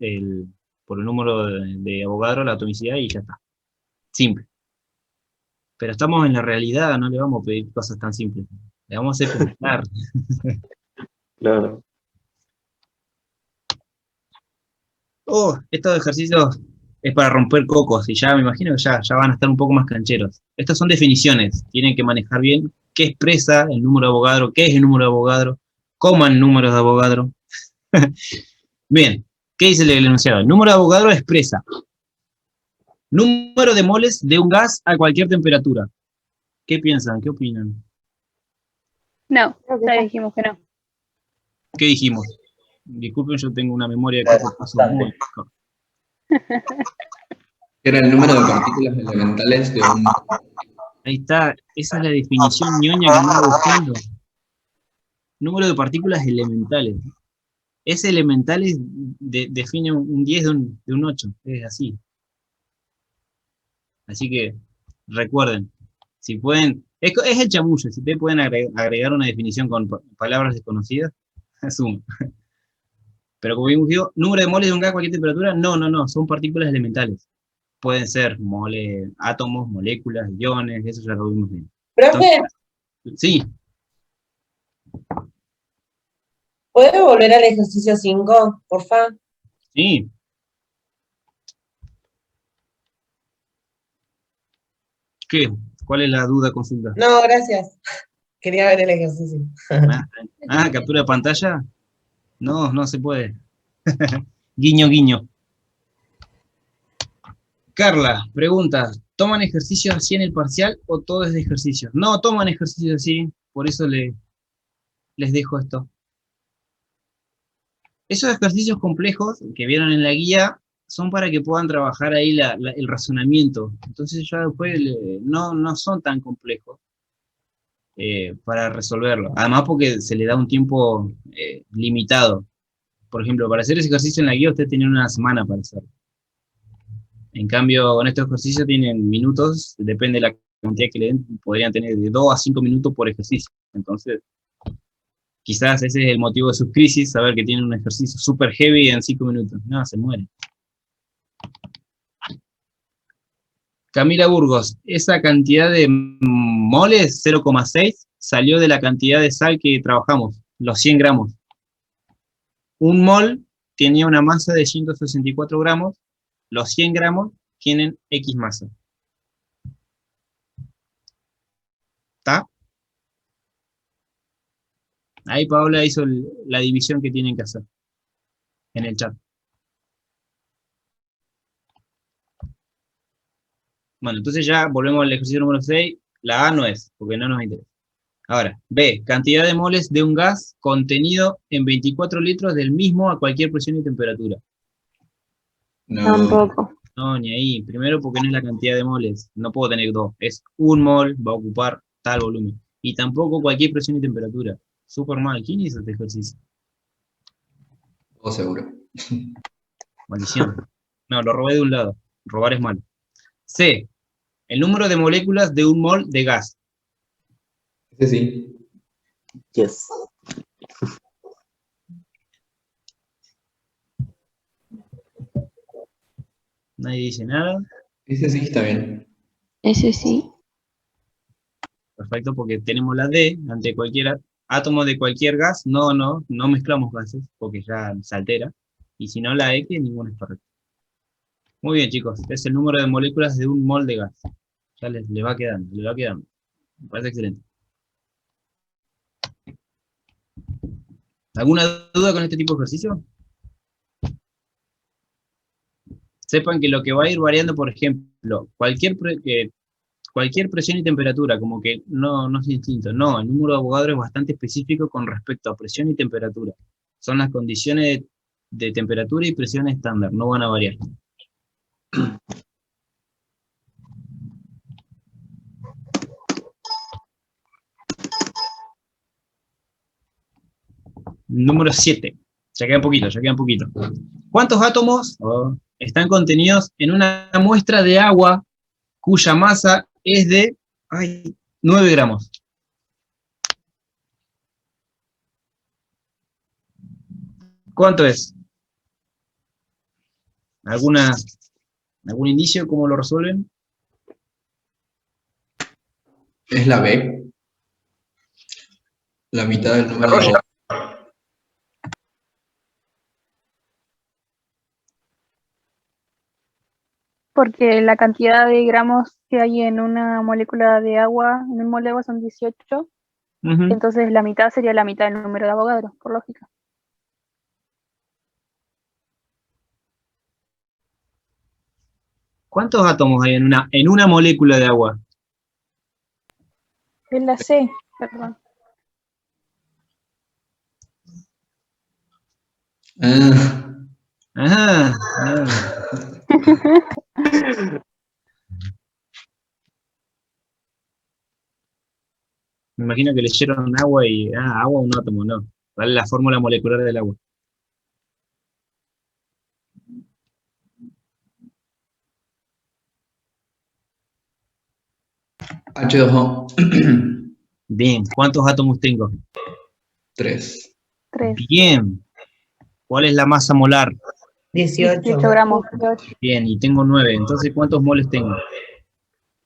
por el número de Avogadro, la atomicidad, y ya está. Simple. Pero estamos en la realidad, no le vamos a pedir cosas tan simples. Le vamos a hacer pensar. Claro. Estos ejercicios es para romper cocos, y ya me imagino que ya van a estar un poco más cancheros. Estas son definiciones, tienen que manejar bien qué expresa el número de Avogadro, qué es el número de Avogadro, coman números de Avogadro. Bien, ¿qué dice el enunciado? El número de Avogadro expresa número de moles de un gas a cualquier temperatura. ¿Qué piensan? ¿Qué opinan? No, ya dijimos que no. ¿Qué dijimos? Disculpen, yo tengo una memoria de corto plazo muy corta. Era el número de partículas elementales de un... Ahí está, esa es la definición ñoña que andaba buscando. Número de partículas elementales. Ese elementales define un 10 de un 8, es así. Así que recuerden, si pueden, es el chamullo, si ustedes pueden agregar una definición con palabras desconocidas, asumo. Pero como vimos, número de moles de un gas a cualquier temperatura, no, son partículas elementales. Pueden ser átomos, moléculas, iones, eso ya lo vimos bien. Profe, Sí, ¿Puedes volver al ejercicio 5, porfa? sí. ¿Qué? ¿Cuál es la duda, consulta? No, gracias. Quería ver el ejercicio. ¿Captura de pantalla? No, no se puede. Guiño, guiño. Carla, pregunta, ¿toman ejercicios así en el parcial o todo es de ejercicios? No, toman ejercicios así, por eso les dejo esto. Esos ejercicios complejos que vieron en la guía son para que puedan trabajar ahí el razonamiento. Entonces ya después no son tan complejos para resolverlo. Además porque se le da un tiempo limitado. Por ejemplo, para hacer ese ejercicio en la guía usted tiene una semana para hacerlo. En cambio, con estos ejercicios tienen minutos, depende de la cantidad que le den, podrían tener de 2 a 5 minutos por ejercicio. Entonces, quizás ese es el motivo de sus crisis, saber que tienen un ejercicio super heavy en 5 minutos. No, se mueren. Camila Burgos, esa cantidad de moles, 0,6, salió de la cantidad de sal que trabajamos, los 100 gramos. Un mol tenía una masa de 164 gramos, los 100 gramos tienen X masa. ¿Está? Ahí Paola hizo la división que tienen que hacer en el chat. Bueno, entonces ya volvemos al ejercicio número 6. La A no es, porque no nos interesa. Ahora, B, cantidad de moles de un gas contenido en 24 litros del mismo a cualquier presión y temperatura. No. Tampoco. No, ni ahí. Primero porque no es la cantidad de moles. No puedo tener 2. Es un mol, va a ocupar tal volumen. Y tampoco cualquier presión y temperatura. Súper mal. ¿Quién hizo este ejercicio? Todo seguro. Maldición. No, lo robé de un lado. Robar es malo. C, el número de moléculas de un mol de gas. Ese sí. Yes. Nadie dice nada. Ese sí está bien. Ese sí. Perfecto, porque tenemos la D ante cualquier átomo de cualquier gas. No mezclamos gases, porque ya se altera. Y si no, la X, ninguna es correcta. Muy bien, chicos. Es el número de moléculas de un mol de gas. Ya le va quedando, le va quedando. Me parece excelente. ¿Alguna duda con este tipo de ejercicio? Sepan que lo que va a ir variando, por ejemplo, cualquier presión y temperatura, como que no es distinto. No, el número de Avogadro es bastante específico con respecto a presión y temperatura. Son las condiciones de temperatura y presión estándar, no van a variar. Número 7. Ya queda un poquito. ¿Cuántos átomos están contenidos en una muestra de agua cuya masa es de 9 gramos? ¿Cuánto es? ¿Algún indicio cómo lo resuelven? Es la B. La mitad del número de Porque la cantidad de gramos que hay en una molécula de agua, en un mol de agua son 18, entonces la mitad sería la mitad del número de Avogadro, por lógica. ¿Cuántos átomos hay en una molécula de agua? Es la C, perdón. Me imagino que leyeron agua y agua un átomo, no. Vale la fórmula molecular del agua. H2O. Bien, ¿cuántos átomos tengo? 3. Bien. ¿Cuál es la masa molar? 18 gramos. Bien, y tengo 9. Entonces, ¿cuántos moles tengo?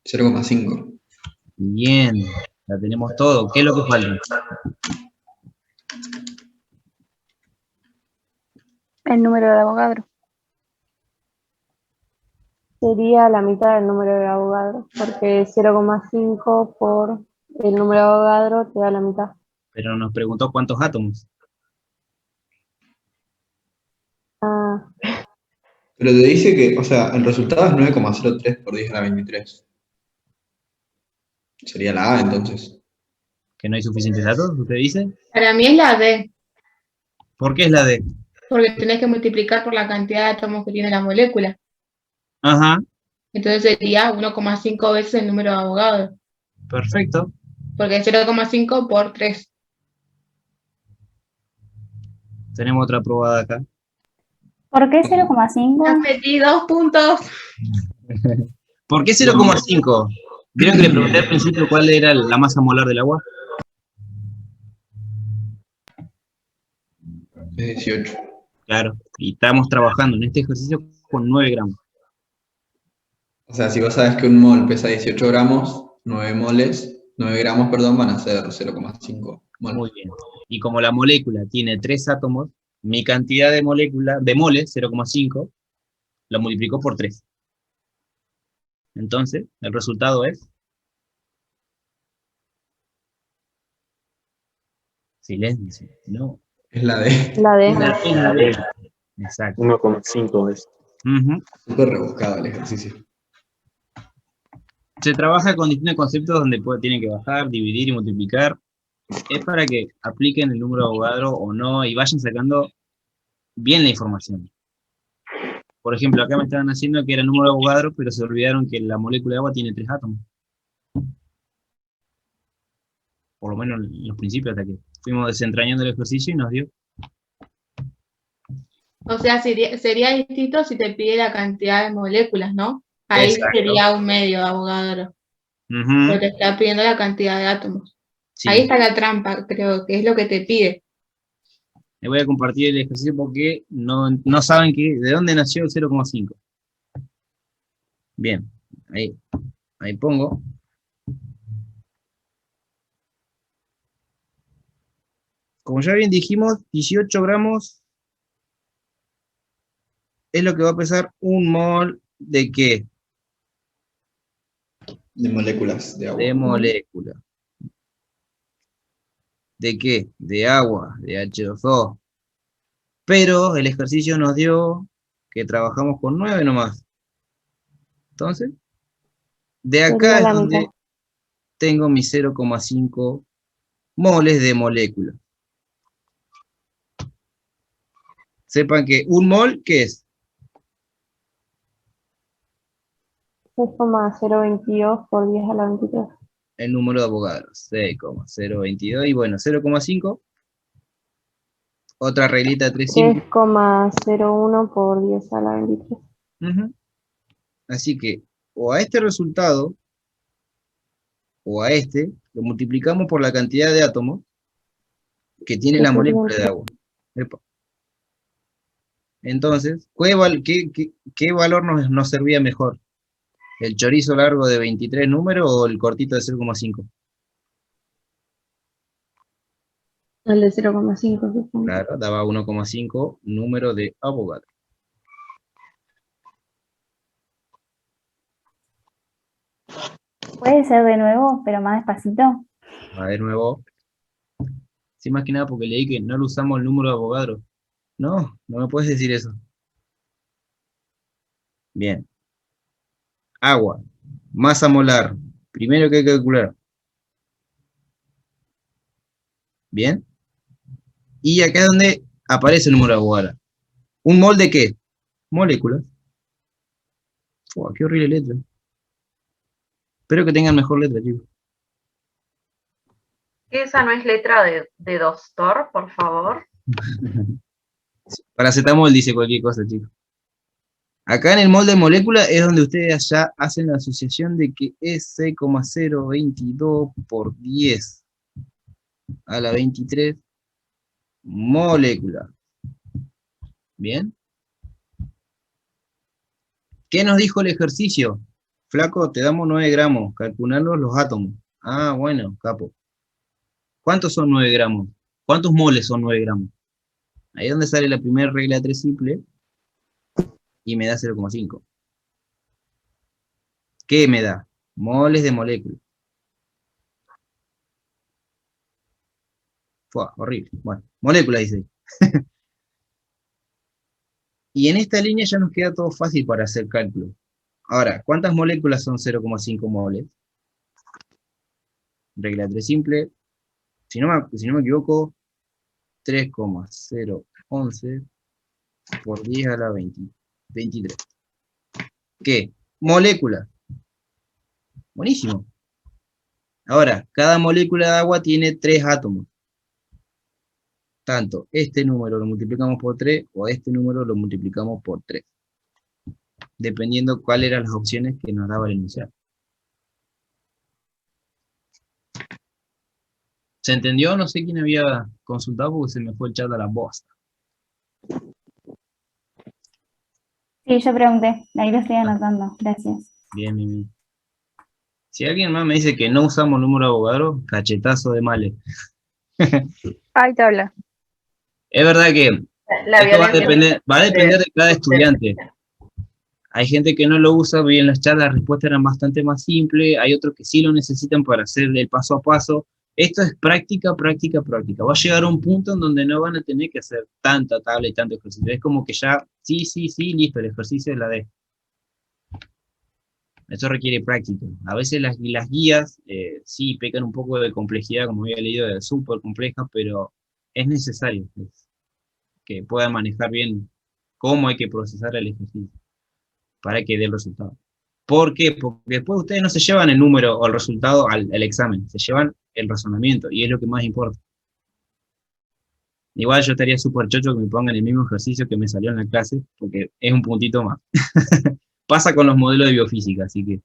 0,5. Bien. Ya tenemos todo. ¿Qué es lo que falta? El número de Avogadro. Sería la mitad del número de Avogadro, porque 0,5 por el número de Avogadro te da la mitad. Pero nos preguntó cuántos átomos. Ah, Pero te dice que, o sea, el resultado es 9,03 por 10 a la 23. Sería la A entonces. ¿Que no hay suficientes datos? ¿Usted dice? Para mí es la D, ¿Por qué es la D? porque tenés que multiplicar por la cantidad de átomos que tiene la molécula. Ajá, Entonces sería 1,5 veces el número de Avogadro, perfecto. porque es 0,5 por 3. Tenemos otra probada acá. ¿Por qué 0,5? Ya metí 2 puntos. ¿Por qué 0,5? ¿Vieron que le pregunté al principio cuál era la masa molar del agua? Es 18. Claro, y estamos trabajando en este ejercicio con 9 gramos. O sea, si vos sabes que un mol pesa 18 gramos, 9 gramos, perdón, van a ser 0,5 moles. Muy bien. Y como la molécula tiene 3 átomos, mi cantidad de moles, 0,5, lo multiplicó por 3. Entonces, el resultado es... Silencio, no. Es la D. la D. Es la D. Exacto. 1,5 es. Ujú. Súper rebuscado el ejercicio. Se trabaja con distintos conceptos donde tienen que bajar, dividir y multiplicar. Es para que apliquen el número de Avogadro o no y vayan sacando bien la información. Por ejemplo, acá me estaban haciendo que era el número de Avogadro, pero se olvidaron que la molécula de agua tiene 3 átomos. Por lo menos en los principios, hasta que fuimos desentrañando el ejercicio y nos dio. O sea, sería distinto si te pide la cantidad de moléculas, ¿no? Ahí Exacto. sería un medio de Avogadro, Ujú. pero te está pidiendo la cantidad de átomos. Sí. Ahí está la trampa, creo que es lo que te pide. Les voy a compartir el ejercicio porque no saben de dónde nació el 0,5. Bien, ahí pongo. Como ya bien dijimos, 18 gramos es lo que va a pesar un mol de ¿qué? De moléculas de agua. De molécula. ¿De qué? De agua, de H2O. Pero el ejercicio nos dio que trabajamos con 9 nomás. Entonces, de acá Sería es la donde mitad. tengo mis 0,5 moles de molécula. Sepan que un mol, ¿qué es? 6,022 por 10 a la 23. El número de Avogadro, 6,022. Y bueno, 0,5. Otra reglita de 3 simple. 3,01 por 10 a la 23. Ujú. Así que, o a este resultado, o a este, lo multiplicamos por la cantidad de átomos que tiene la molécula de agua. Epa. Entonces, ¿qué valor nos servía mejor? ¿El chorizo largo de 23 números o el cortito de 0,5? El de 0,5. supongo. Claro, daba 1,5 número de Avogadro. Puede ser de nuevo, pero más despacito. Va de nuevo. Sí, más que nada porque leí que no lo usamos el número de Avogadro. No me puedes decir eso. Bien. Agua. Masa molar. Primero que hay que calcular. Bien. Y acá es donde aparece el número de Avogadro. ¿Un mol de qué? Moléculas. Qué horrible letra. Espero que tengan mejor letra, chicos. Esa no es letra de doctor, por favor. Paracetamol dice cualquier cosa, chicos. Acá en el molde de molécula es donde ustedes ya hacen la asociación de que es 6,022 por 10 a la 23 molécula. ¿Bien? ¿Qué nos dijo el ejercicio? Flaco, te damos 9 gramos, calcularlos los átomos. Ah, bueno, capo. ¿Cuántos son 9 gramos? ¿Cuántos moles son 9 gramos? Ahí es donde sale la primera regla de 3 simple y me da 0,5. ¿Qué me da? Moles de molécula. Fue horrible. Bueno, molécula dice. Y en esta línea ya nos queda todo fácil para hacer cálculo. Ahora, ¿cuántas moléculas son 0,5 moles? Regla 3 simple. Si no me equivoco, 3,011 por 10 a la 23. ¿Qué? Molécula. Buenísimo. Ahora, cada molécula de agua tiene 3 átomos. Tanto este número lo multiplicamos por 3 o este número lo multiplicamos por 3. Dependiendo cuáles eran las opciones que nos daba el enunciado. ¿Se entendió? No sé quién había consultado porque se me fue el chat a la bosta. Sí, yo pregunté, ahí lo estoy anotando, gracias. Bien, bien, bien. Si alguien más me dice que no usamos número de Avogadro, cachetazo de male. Hay tabla. Es verdad que La esto va a violencia depender de cada de- estudiante. Hay gente que no lo usa, vi en las charlas las respuestas eran bastante más simples, hay otros que sí lo necesitan para hacer el paso a paso. Esto es práctica, práctica, práctica. Va a llegar a un punto en donde no van a tener que hacer tanta tabla y tanto ejercicio. Es como que ya, sí, listo, el ejercicio es la D. Eso requiere práctica. A veces las guías sí pecan un poco de complejidad, como había leído, de súper compleja, pero es necesario que puedan manejar bien cómo hay que procesar el ejercicio para que dé el resultado. ¿Por qué? Porque después ustedes no se llevan el número o el resultado al examen, se llevan el razonamiento, y es lo que más importa. Igual yo estaría súper chocho que me pongan el mismo ejercicio que me salió en la clase, porque es un puntito más. Pasa con los modelos de biofísica, así que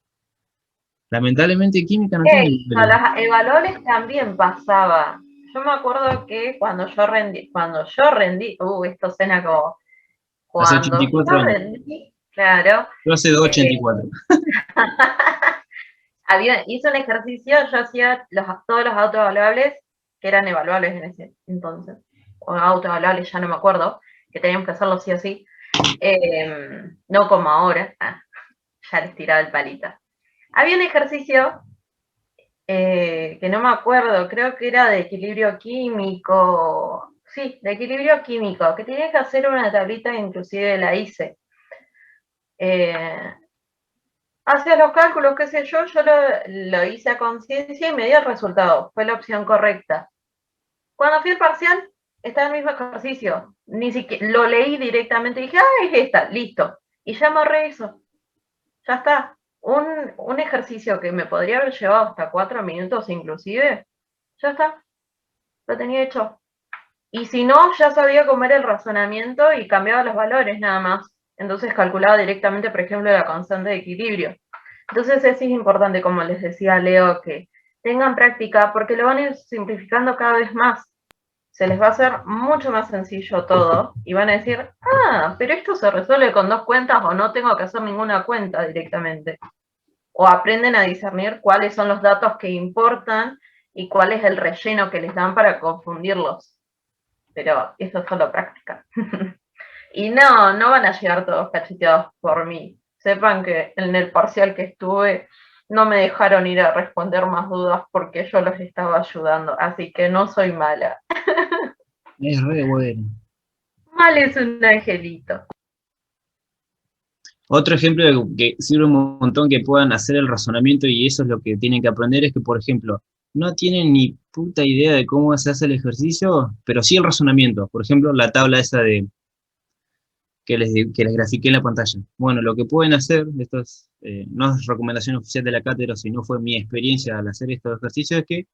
lamentablemente química no tiene Con las evaluables también pasaba. Yo me acuerdo que cuando yo rendí, esto suena como hace cuando 84 yo años. rendí, claro, Yo hace 2,84. hice un ejercicio, yo hacía todos los autoevaluables que eran evaluables en ese entonces, o autoevaluables, ya no me acuerdo, que teníamos que hacerlo sí o sí, no como ahora, ya les tiraba el palito. Había un ejercicio que no me acuerdo, creo que era de equilibrio químico, sí, de equilibrio químico, que tenía que hacer una tablita, inclusive la hice. Hacía los cálculos, qué sé yo lo hice a conciencia y me dio el resultado, fue la opción correcta. Cuando fui al parcial, estaba el mismo ejercicio, ni siquiera lo leí directamente y dije, es esta, listo, y ya me eso, ya está. Un ejercicio que me podría haber llevado hasta 4 minutos inclusive, ya está, lo tenía hecho. Y si no, ya sabía cómo era el razonamiento y cambiaba los valores nada más. Entonces calculaba directamente, por ejemplo, la constante de equilibrio. Entonces es importante, como les decía Leo, que tengan práctica porque lo van a ir simplificando cada vez más. Se les va a hacer mucho más sencillo todo y van a decir, pero esto se resuelve con 2 cuentas o no tengo que hacer ninguna cuenta directamente. O aprenden a discernir cuáles son los datos que importan y cuál es el relleno que les dan para confundirlos. Pero eso es solo práctica. Y no van a llegar todos cacheteados por mí. Sepan que en el parcial que estuve no me dejaron ir a responder más dudas porque yo los estaba ayudando, así que no soy mala. Es re bueno. Mal es un angelito. Otro ejemplo que sirve un montón que puedan hacer el razonamiento y eso es lo que tienen que aprender es que, por ejemplo, no tienen ni puta idea de cómo se hace el ejercicio, pero sí el razonamiento. Por ejemplo, la tabla esa que les grafiqué en la pantalla. Bueno, lo que pueden hacer, esto no es recomendación oficial de la cátedra, sino fue mi experiencia al hacer estos ejercicios, es que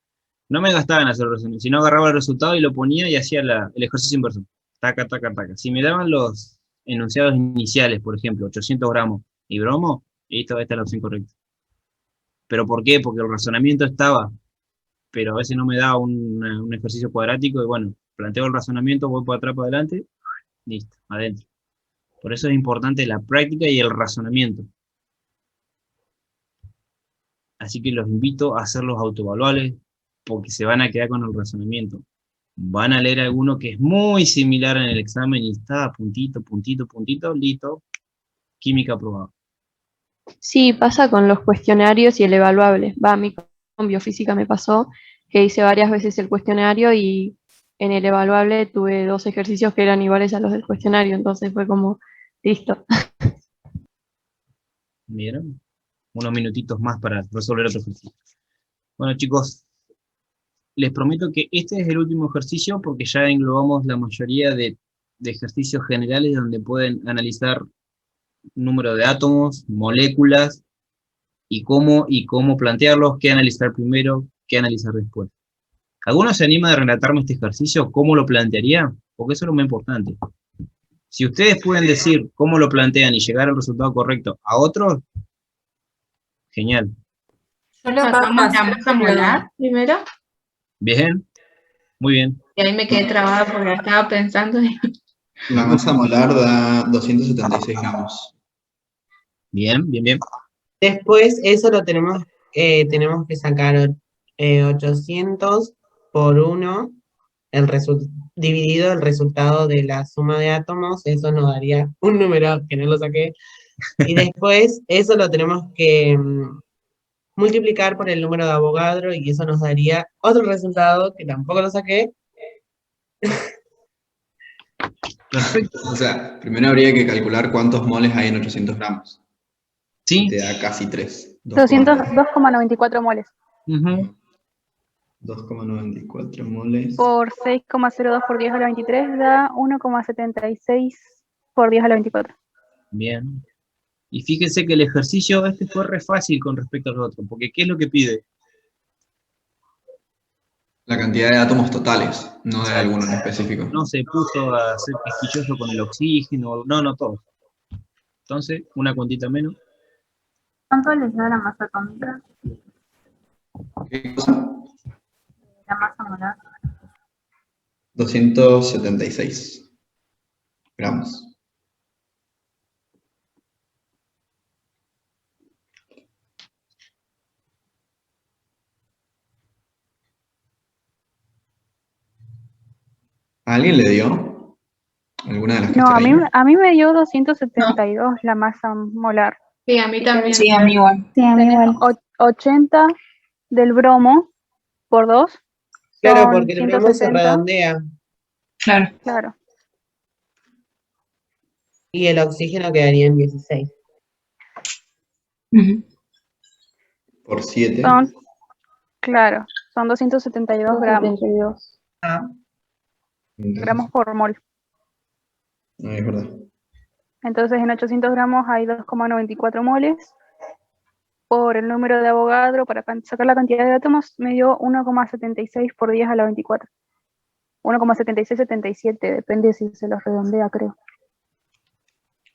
no me gastaban hacer el razonamiento, sino agarraba el resultado y lo ponía y hacía el ejercicio inverso. Taca, taca, taca. Si me daban los enunciados iniciales, por ejemplo, 800 gramos y bromo, esta es la opción correcta. ¿Pero por qué? Porque el razonamiento estaba, pero a veces no me daba un ejercicio cuadrático y bueno, planteo el razonamiento, voy para atrás, para adelante, listo, adentro. Por eso es importante la práctica y el razonamiento. Así que los invito a hacer los autoevaluables porque se van a quedar con el razonamiento. Van a leer alguno que es muy similar en el examen y está puntito, puntito, puntito, listo, química aprobada. Sí, pasa con los cuestionarios y el evaluable. Va, a mí con biofísica me pasó que hice varias veces el cuestionario y en el evaluable tuve 2 ejercicios que eran iguales a los del cuestionario, entonces fue como, listo. ¿Vieron? Unos minutitos más para resolver otro ejercicio. Bueno, chicos, les prometo que este es el último ejercicio porque ya englobamos la mayoría de ejercicios generales donde pueden analizar número de átomos, moléculas y cómo plantearlos, qué analizar primero, qué analizar después. ¿Alguno se anima a relatarme este ejercicio? ¿Cómo lo plantearía? Porque eso es lo más importante. Si ustedes pueden decir cómo lo plantean y llegar al resultado correcto a otros, genial. ¿Pasamos la masa molar primero? Bien, muy bien. Y ahí me quedé trabada porque estaba pensando. La masa molar da 276 gramos. Bien, bien, bien. Después eso lo tenemos que sacar 800 por 1, dividido el resultado de la suma de átomos, eso nos daría un número que no lo saqué. Y después eso lo tenemos que multiplicar por el número de Avogadro y eso nos daría otro resultado que tampoco lo saqué. Perfecto. O sea, primero habría que calcular cuántos moles hay en 800 gramos. Sí. Y te da casi 3. 202,94 moles. 2,94 moles. Por 6,02 por 10 a la 23 da 1,76 por 10 a la 24. Bien. Y fíjense que el ejercicio este fue re fácil con respecto al otro, porque ¿qué es lo que pide? La cantidad de átomos totales, no de alguno en específico. No se puso a ser quisquilloso con el oxígeno, no, todo. Entonces, una cuantita menos. ¿Cuánto les da la masa atómica? ¿Qué cosa? La masa molar. 276 gramos. ¿A alguien le dio? ¿Alguna de las que No, están ahí? a mí me dio 272 la masa molar. Sí, a mí también. Sí, a mí igual. Sí, a mí Tenés igual. 80 del bromo por 2. Claro, son porque el bromo se 160. redondea. Claro. Claro. Y el oxígeno quedaría en 16. Por 7. Claro, son 272 gramos. 272. Gramos por mol. No, es verdad. Entonces en 800 gramos hay 2,94 moles. Por el número de Avogadro, para sacar la cantidad de átomos, me dio 1,76 por 10 a la 24. 1,7677, depende si se los redondea, creo.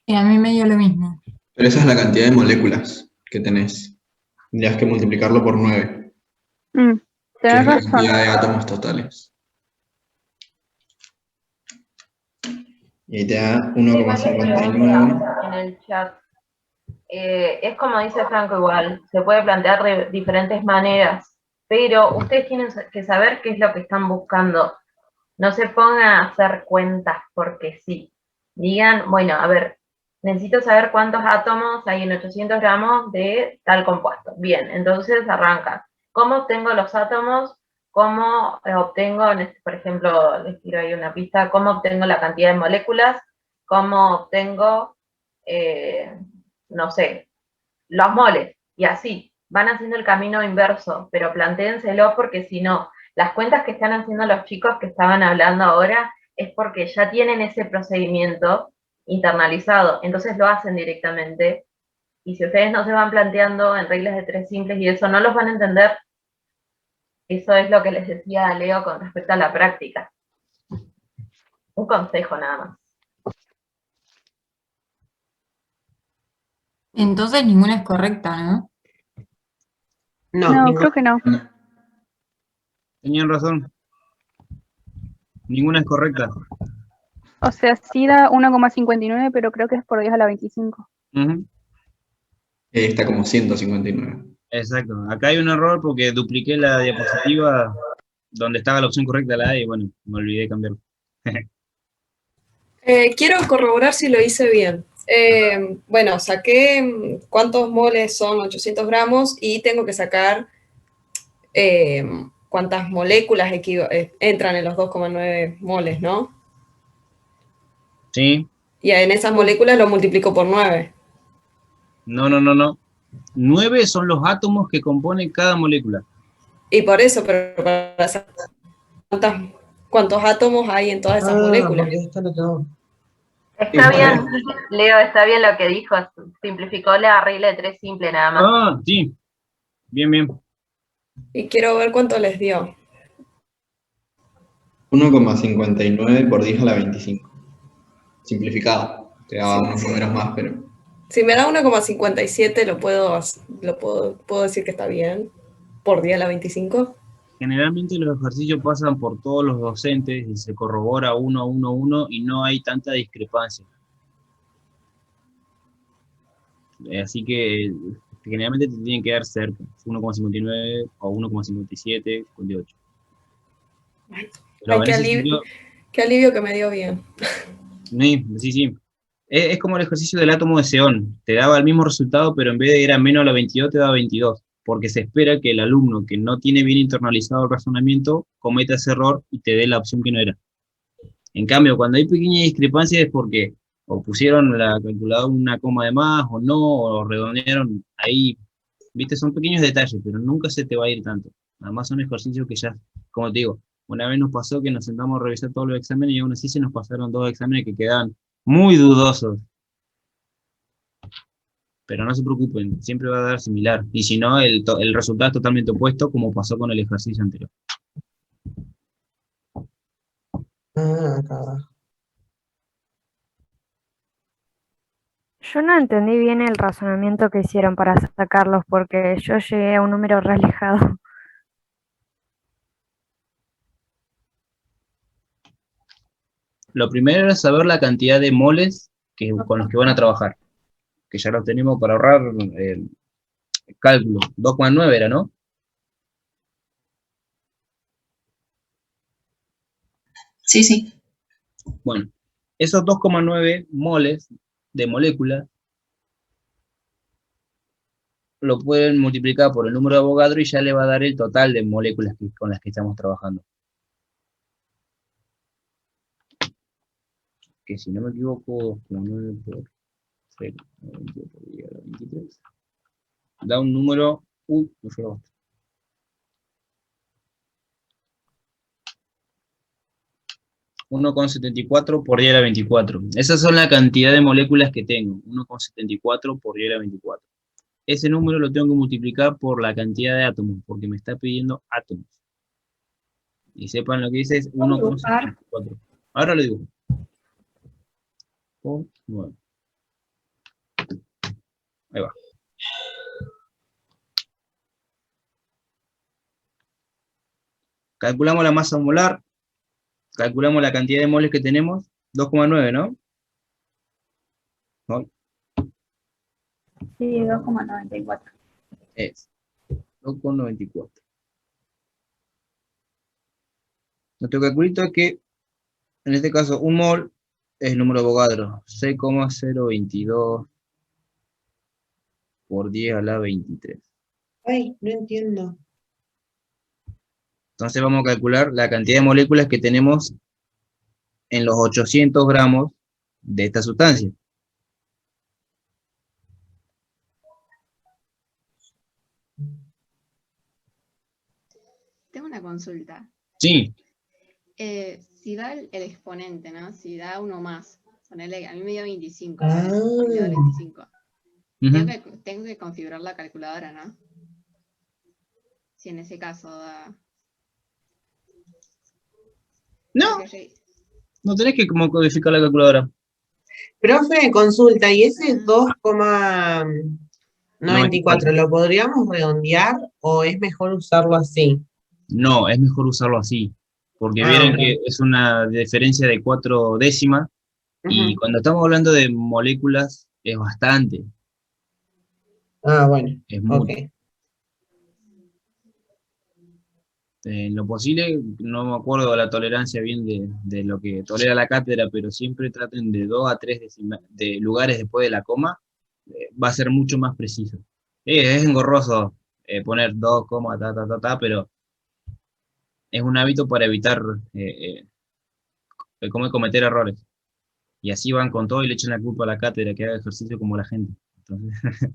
Y a mí me dio lo mismo. Pero esa es la cantidad de moléculas que tenés. Tendrías que multiplicarlo por 9, que es Tenés la razón. cantidad de átomos totales. Y ahí te da Igual lo que 1,59. decía en el chat. Es como dice Franco igual, se puede plantear de diferentes maneras, pero ustedes tienen que saber qué es lo que están buscando. No se pongan a hacer cuentas porque sí. Digan, bueno, a ver, necesito saber cuántos átomos hay en 800 gramos de tal compuesto. Bien, entonces arrancan. ¿Cómo obtengo los átomos? ¿Cómo obtengo, por ejemplo, les tiro ahí una pista, cómo obtengo la cantidad de moléculas? ¿Cómo obtengo, no sé, los moles? Y así, van haciendo el camino inverso, pero plantéenselo porque si no, las cuentas que están haciendo los chicos que estaban hablando ahora es porque ya tienen ese procedimiento internalizado, entonces lo hacen directamente. Y si ustedes no se van planteando en reglas de 3 simples y eso, no los van a entender. Eso es lo que les decía a Leo con respecto a la práctica. Un consejo nada más. Entonces ninguna es correcta, ¿no? No, creo que no. Tenían razón. Ninguna es correcta. O sea, sí da 1,59, pero creo que es por 10 a la 25. Está como 159. Exacto. Acá hay un error porque dupliqué la diapositiva donde estaba la opción correcta, la A, y bueno, me olvidé de cambiarlo. Quiero corroborar si lo hice bien. Bueno, saqué cuántos moles son 800 gramos y tengo que sacar cuántas moléculas entran en los 2,9 moles, ¿no? Sí. Y en esas moléculas lo multiplico por 9. No. 9 son los átomos que componen cada molécula. Y por eso, pero para saber cuántos átomos hay en todas esas moléculas. Está bien, Leo, está bien lo que dijo. Simplificó la regla de 3 simple nada más. Ah, sí. Bien. Y quiero ver cuánto les dio. 1,59 por 10 a la 25. Simplificado. Te daba unos números más, pero... Si me da 1,57, puedo decir que está bien. Por 10 a la 25. Generalmente los ejercicios pasan por todos los docentes y se corrobora uno a uno y no hay tanta discrepancia. Así que generalmente te tienen que dar cerca, 1,59 o 1,57, 58. Ay, qué alivio que me dio bien. Sí. Es como el ejercicio del átomo de Zeon. Te daba el mismo resultado, pero en vez de ir a menos a la 22, te daba 22. Porque se espera que el alumno que no tiene bien internalizado el razonamiento cometa ese error y te dé la opción que no era. En cambio, cuando hay pequeñas discrepancias es porque o pusieron la calculadora una coma de más o no, o redondearon ahí. Viste, son pequeños detalles, pero nunca se te va a ir tanto. Además son ejercicios que ya, como te digo, una vez nos pasó que nos sentamos a revisar todos los exámenes y aún así se nos pasaron 2 exámenes que quedaban muy dudosos. Pero no se preocupen, siempre va a dar similar. Y si no, el resultado es totalmente opuesto, como pasó con el ejercicio anterior. Yo no entendí bien el razonamiento que hicieron para sacarlos, porque yo llegué a un número re alejado. Lo primero es saber la cantidad de moles con los que van a trabajar. Que ya los tenemos para ahorrar el cálculo. 2,9 era, ¿no? Sí. Bueno, esos 2,9 moles de molécula lo pueden multiplicar por el número de Avogadro y ya le va a dar el total de moléculas con las que estamos trabajando. Que si no me equivoco, 2,9 por 0, 28 por 10 a la 23, da un número, no fue basta. 1,74 por 10 a la 24. Esas son la cantidad de moléculas que tengo, 1,74 por 10 a la 24. Ese número lo tengo que multiplicar por la cantidad de átomos, porque me está pidiendo átomos. Y sepan lo que dice es 1,74. Ahora lo dibujo. 9. Ahí va. Calculamos la masa molar, calculamos la cantidad de moles que tenemos, 2,9, ¿no? ¿No? Sí, 2,94. Es 2,94. Nuestro calculito es que, en este caso, un mol es el número de Avogadro, 6,022 por 10 a la 23. Ay, no entiendo. Entonces vamos a calcular la cantidad de moléculas que tenemos en los 800 gramos de esta sustancia. Tengo una consulta. Sí. Si da el exponente, ¿no? Si da uno más, ponele, a mí me dio 25, Ah. me dio 25. Ujú. Tengo que configurar la calculadora, ¿no? Si en ese caso da... No, no tenés que como codificar la calculadora. Profe, consulta, ¿y ese 2,94 lo podríamos redondear o es mejor usarlo así? No, es mejor usarlo así, porque Ah, vieron ok. que es una diferencia de 4 décimas, y Ujú. cuando estamos hablando de moléculas es bastante. Ah, bueno, Es mucho. ok. En lo posible, no me acuerdo de la tolerancia bien de lo que tolera la cátedra, pero siempre traten de 2 a 3 de lugares después de la coma, va a ser mucho más preciso. Es engorroso poner 2 comas, pero es un hábito para evitar cometer errores. Y así van con todo y le echan la culpa a la cátedra que haga ejercicio como la gente. Entonces,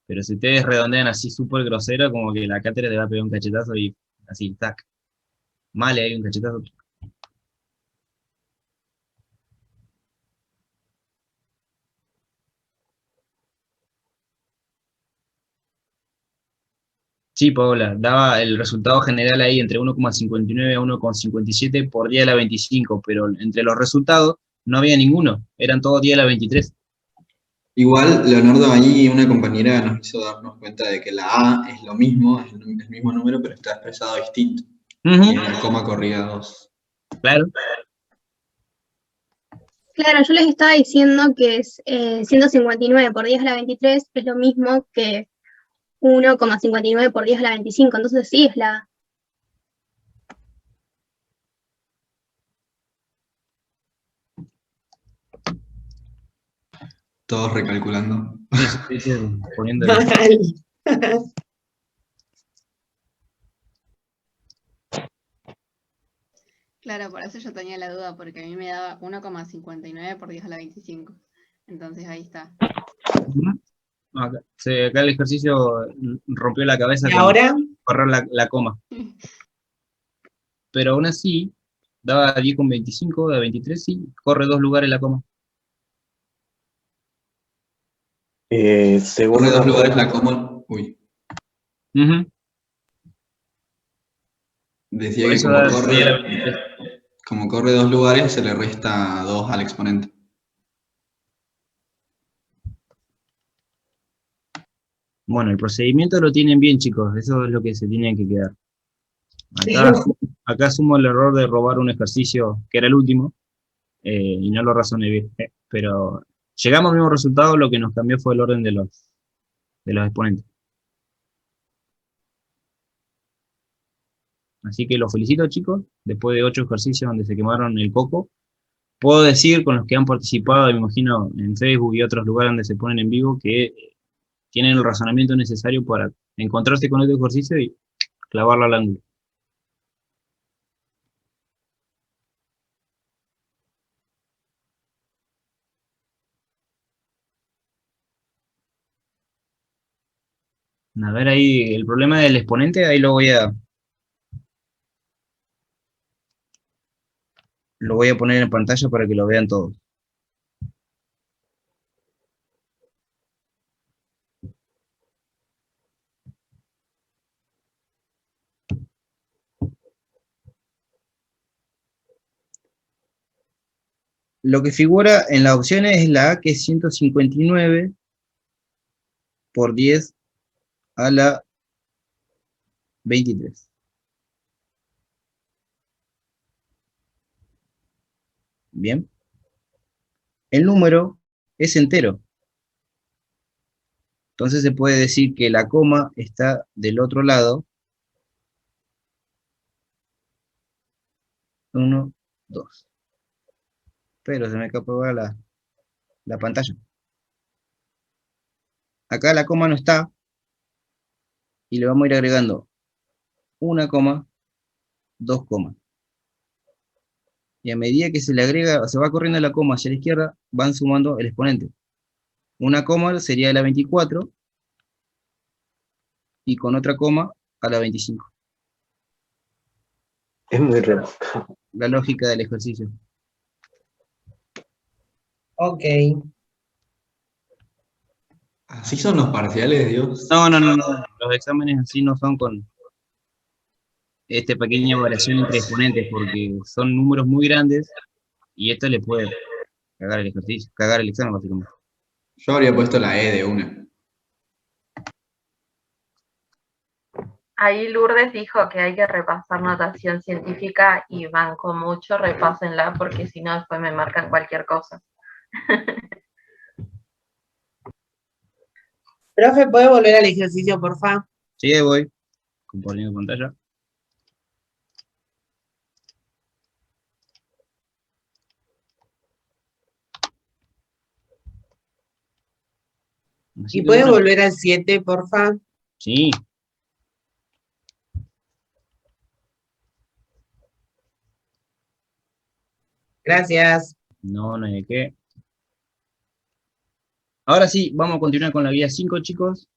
pero si ustedes redondean así súper grosero, como que la cátedra te va a pegar un cachetazo y así, tac. Mal, hay un cachetazo. Sí, Paola, daba el resultado general ahí entre 1,59 a 1,57 por día de la 25, pero entre los resultados no había ninguno, eran todos día de la 23. Igual, Leonardo, ahí una compañera nos hizo darnos cuenta de que la A es lo mismo, es el mismo número, pero está expresado distinto. Y en la coma corría 2. Claro. Claro, yo les estaba diciendo que es 159 por 10 a la 23 es lo mismo que 1,59 por 10 a la 25, entonces sí es la A. Todos recalculando. Poniendo Claro, por eso yo tenía la duda, porque a mí me daba 1,59 por 10 a la 25. Entonces ahí está. Acá, acá el ejercicio rompió la cabeza ¿Y con ahora? correr la coma. Pero aún así, daba 10,25, a 23, sí, corre 2 lugares la coma. Según Corre 2 una lugares prueba, la coma. Uy. Decía Por que eso da 10 a la 23. como corre 2 lugares, se le resta 2 al exponente. Bueno, el procedimiento lo tienen bien, chicos, eso es lo que se tienen que quedar. Acá asumo el error de robar un ejercicio que era el último, y no lo razoné bien. Pero llegamos al mismo resultado, lo que nos cambió fue el orden de los exponentes. Así que los felicito, chicos, después de 8 ejercicios donde se quemaron el coco. Puedo decir con los que han participado, me imagino, en Facebook y otros lugares donde se ponen en vivo, que tienen el razonamiento necesario para encontrarse con este ejercicio y clavarlo al ángulo. A ver ahí, el problema del exponente, ahí lo voy a poner en pantalla para que lo vean todos. Lo que figura en las opciones es la A, que es 159 por 10 a la 23. Bien. El número es entero. Entonces se puede decir que la coma está del otro lado. 1, 2. Pero se me escapó la pantalla. Acá la coma no está. Y le vamos a ir agregando 1 coma, 2 comas. Y a medida que se le agrega, se va corriendo la coma hacia la izquierda, van sumando el exponente. 1 coma sería la 24, y con otra coma a la 25. es muy rebuscado. La lógica del ejercicio. Ok. ¿Así son los parciales, Dios? No. Los exámenes así no son con esta pequeña variación entre exponentes, porque son números muy grandes, y esto le puede cagar el ejercicio, cagar el examen, básicamente. Yo habría puesto la E de una. Ahí Lourdes dijo que hay que repasar notación científica y banco mucho, repásenla porque si no después me marcan cualquier cosa. Profe, ¿puede volver al ejercicio, porfa? Sí, ahí voy. Compartiendo pantalla. ¿Y puedes volver al 7, porfa? Sí. Gracias. No hay de qué. Ahora sí, vamos a continuar con la guía 5, chicos.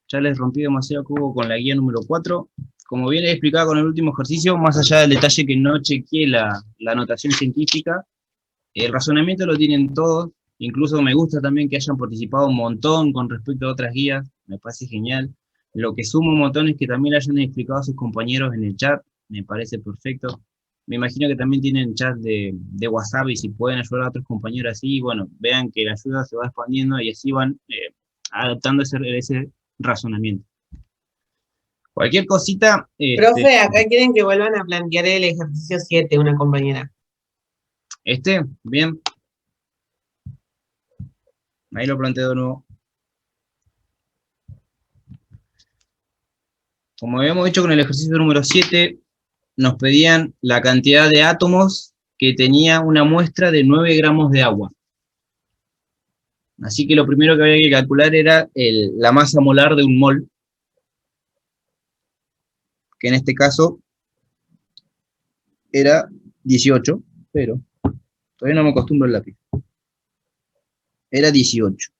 Ya les rompí demasiado cubo con la guía número 4. Como bien he explicado con el último ejercicio, más allá del detalle que no chequeé la anotación científica, el razonamiento lo tienen todos. Incluso me gusta también que hayan participado un montón con respecto a otras guías. Me parece genial. Lo que suma un montón es que también hayan explicado a sus compañeros en el chat. Me parece perfecto. Me imagino que también tienen chat de WhatsApp y si pueden ayudar a otros compañeros así, bueno, vean que la ayuda se va expandiendo y así van adaptando ese razonamiento. Cualquier cosita... Profe, acá quieren que vuelvan a plantear el ejercicio 7, una compañera. Bien. Ahí lo planteo de nuevo. Como habíamos dicho con el ejercicio número 7, nos pedían la cantidad de átomos que tenía una muestra de 9 gramos de agua. Así que lo primero que había que calcular era la masa molar de un mol, que en este caso era 18, pero todavía no me acostumbro al lápiz. Era 18.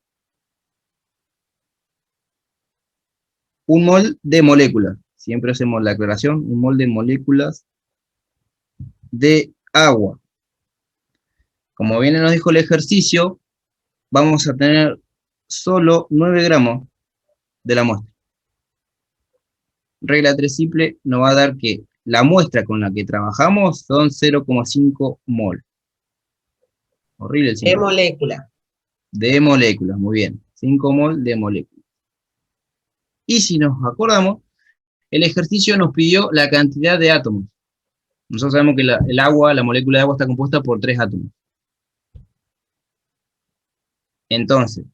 Un mol de moléculas, siempre hacemos la aclaración, un mol de moléculas de agua. Como bien nos dijo el ejercicio, vamos a tener solo 9 gramos de la muestra. Regla 3 simple nos va a dar que la muestra con la que trabajamos son 0,5 mol. Horrible el 5. De molécula. De moléculas, muy bien. 5 mol de moléculas. Y si nos acordamos, el ejercicio nos pidió la cantidad de átomos. Nosotros sabemos que el agua, la molécula de agua está compuesta por 3 átomos. Entonces,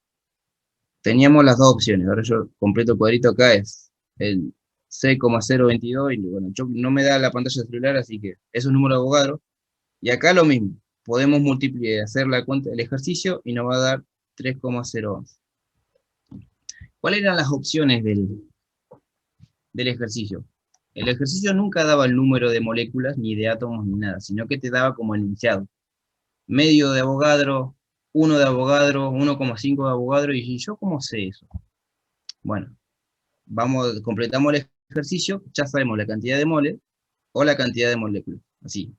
teníamos las dos opciones. Ahora yo completo el cuadrito acá, es el 6,022, y bueno, yo no me da la pantalla celular, así que es un número de Avogadro. Y acá lo mismo, podemos multiplicar, hacer la cuenta del ejercicio y nos va a dar 3,011. ¿Cuáles eran las opciones del ejercicio? El ejercicio nunca daba el número de moléculas, ni de átomos, ni nada, sino que te daba como enunciado. Medio de Avogadro, 1 de Avogadro, 1,5 de Avogadro, y yo ¿cómo sé eso? Bueno, completamos el ejercicio, ya sabemos la cantidad de moles o la cantidad de moléculas, así.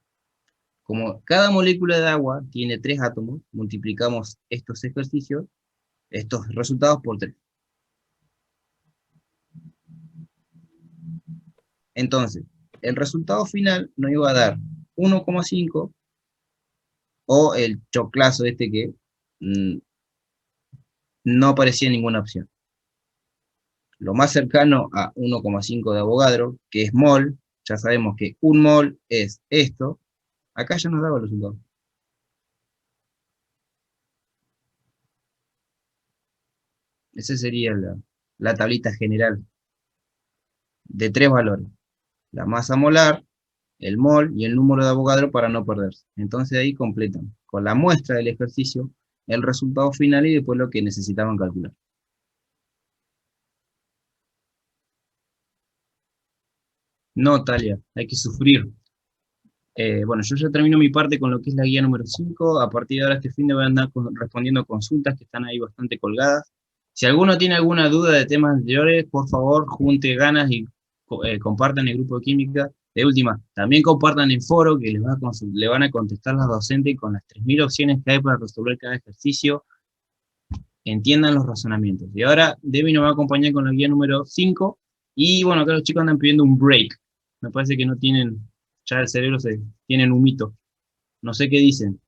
Como cada molécula de agua tiene 3 átomos, multiplicamos estos ejercicios, estos resultados por 3. Entonces, el resultado final nos iba a dar 1,5 o el choclazo que no aparecía en ninguna opción. Lo más cercano a 1,5 de Avogadro, que es mol, ya sabemos que un mol es esto, acá ya nos daba el resultado. Esa sería la tablita general de 3 valores. La masa molar, el mol y el número de Avogadro para no perderse. Entonces ahí completan con la muestra del ejercicio el resultado final y después lo que necesitaban calcular. No, Talia, hay que sufrir. Bueno, yo ya termino mi parte con lo que es la guía número 5. A partir de ahora este fin de voy a andar respondiendo consultas que están ahí bastante colgadas. Si alguno tiene alguna duda de temas anteriores, por favor, junte ganas y compartan el grupo de química. De última, también compartan el foro que le van a contestar las docentes con las 3000 opciones que hay para resolver cada ejercicio. Entiendan los razonamientos. Y ahora Debbie nos va a acompañar con la guía número 5. Y bueno, acá los chicos andan pidiendo un break. Me parece que no tienen, ya el cerebro tienen humito. No sé qué dicen.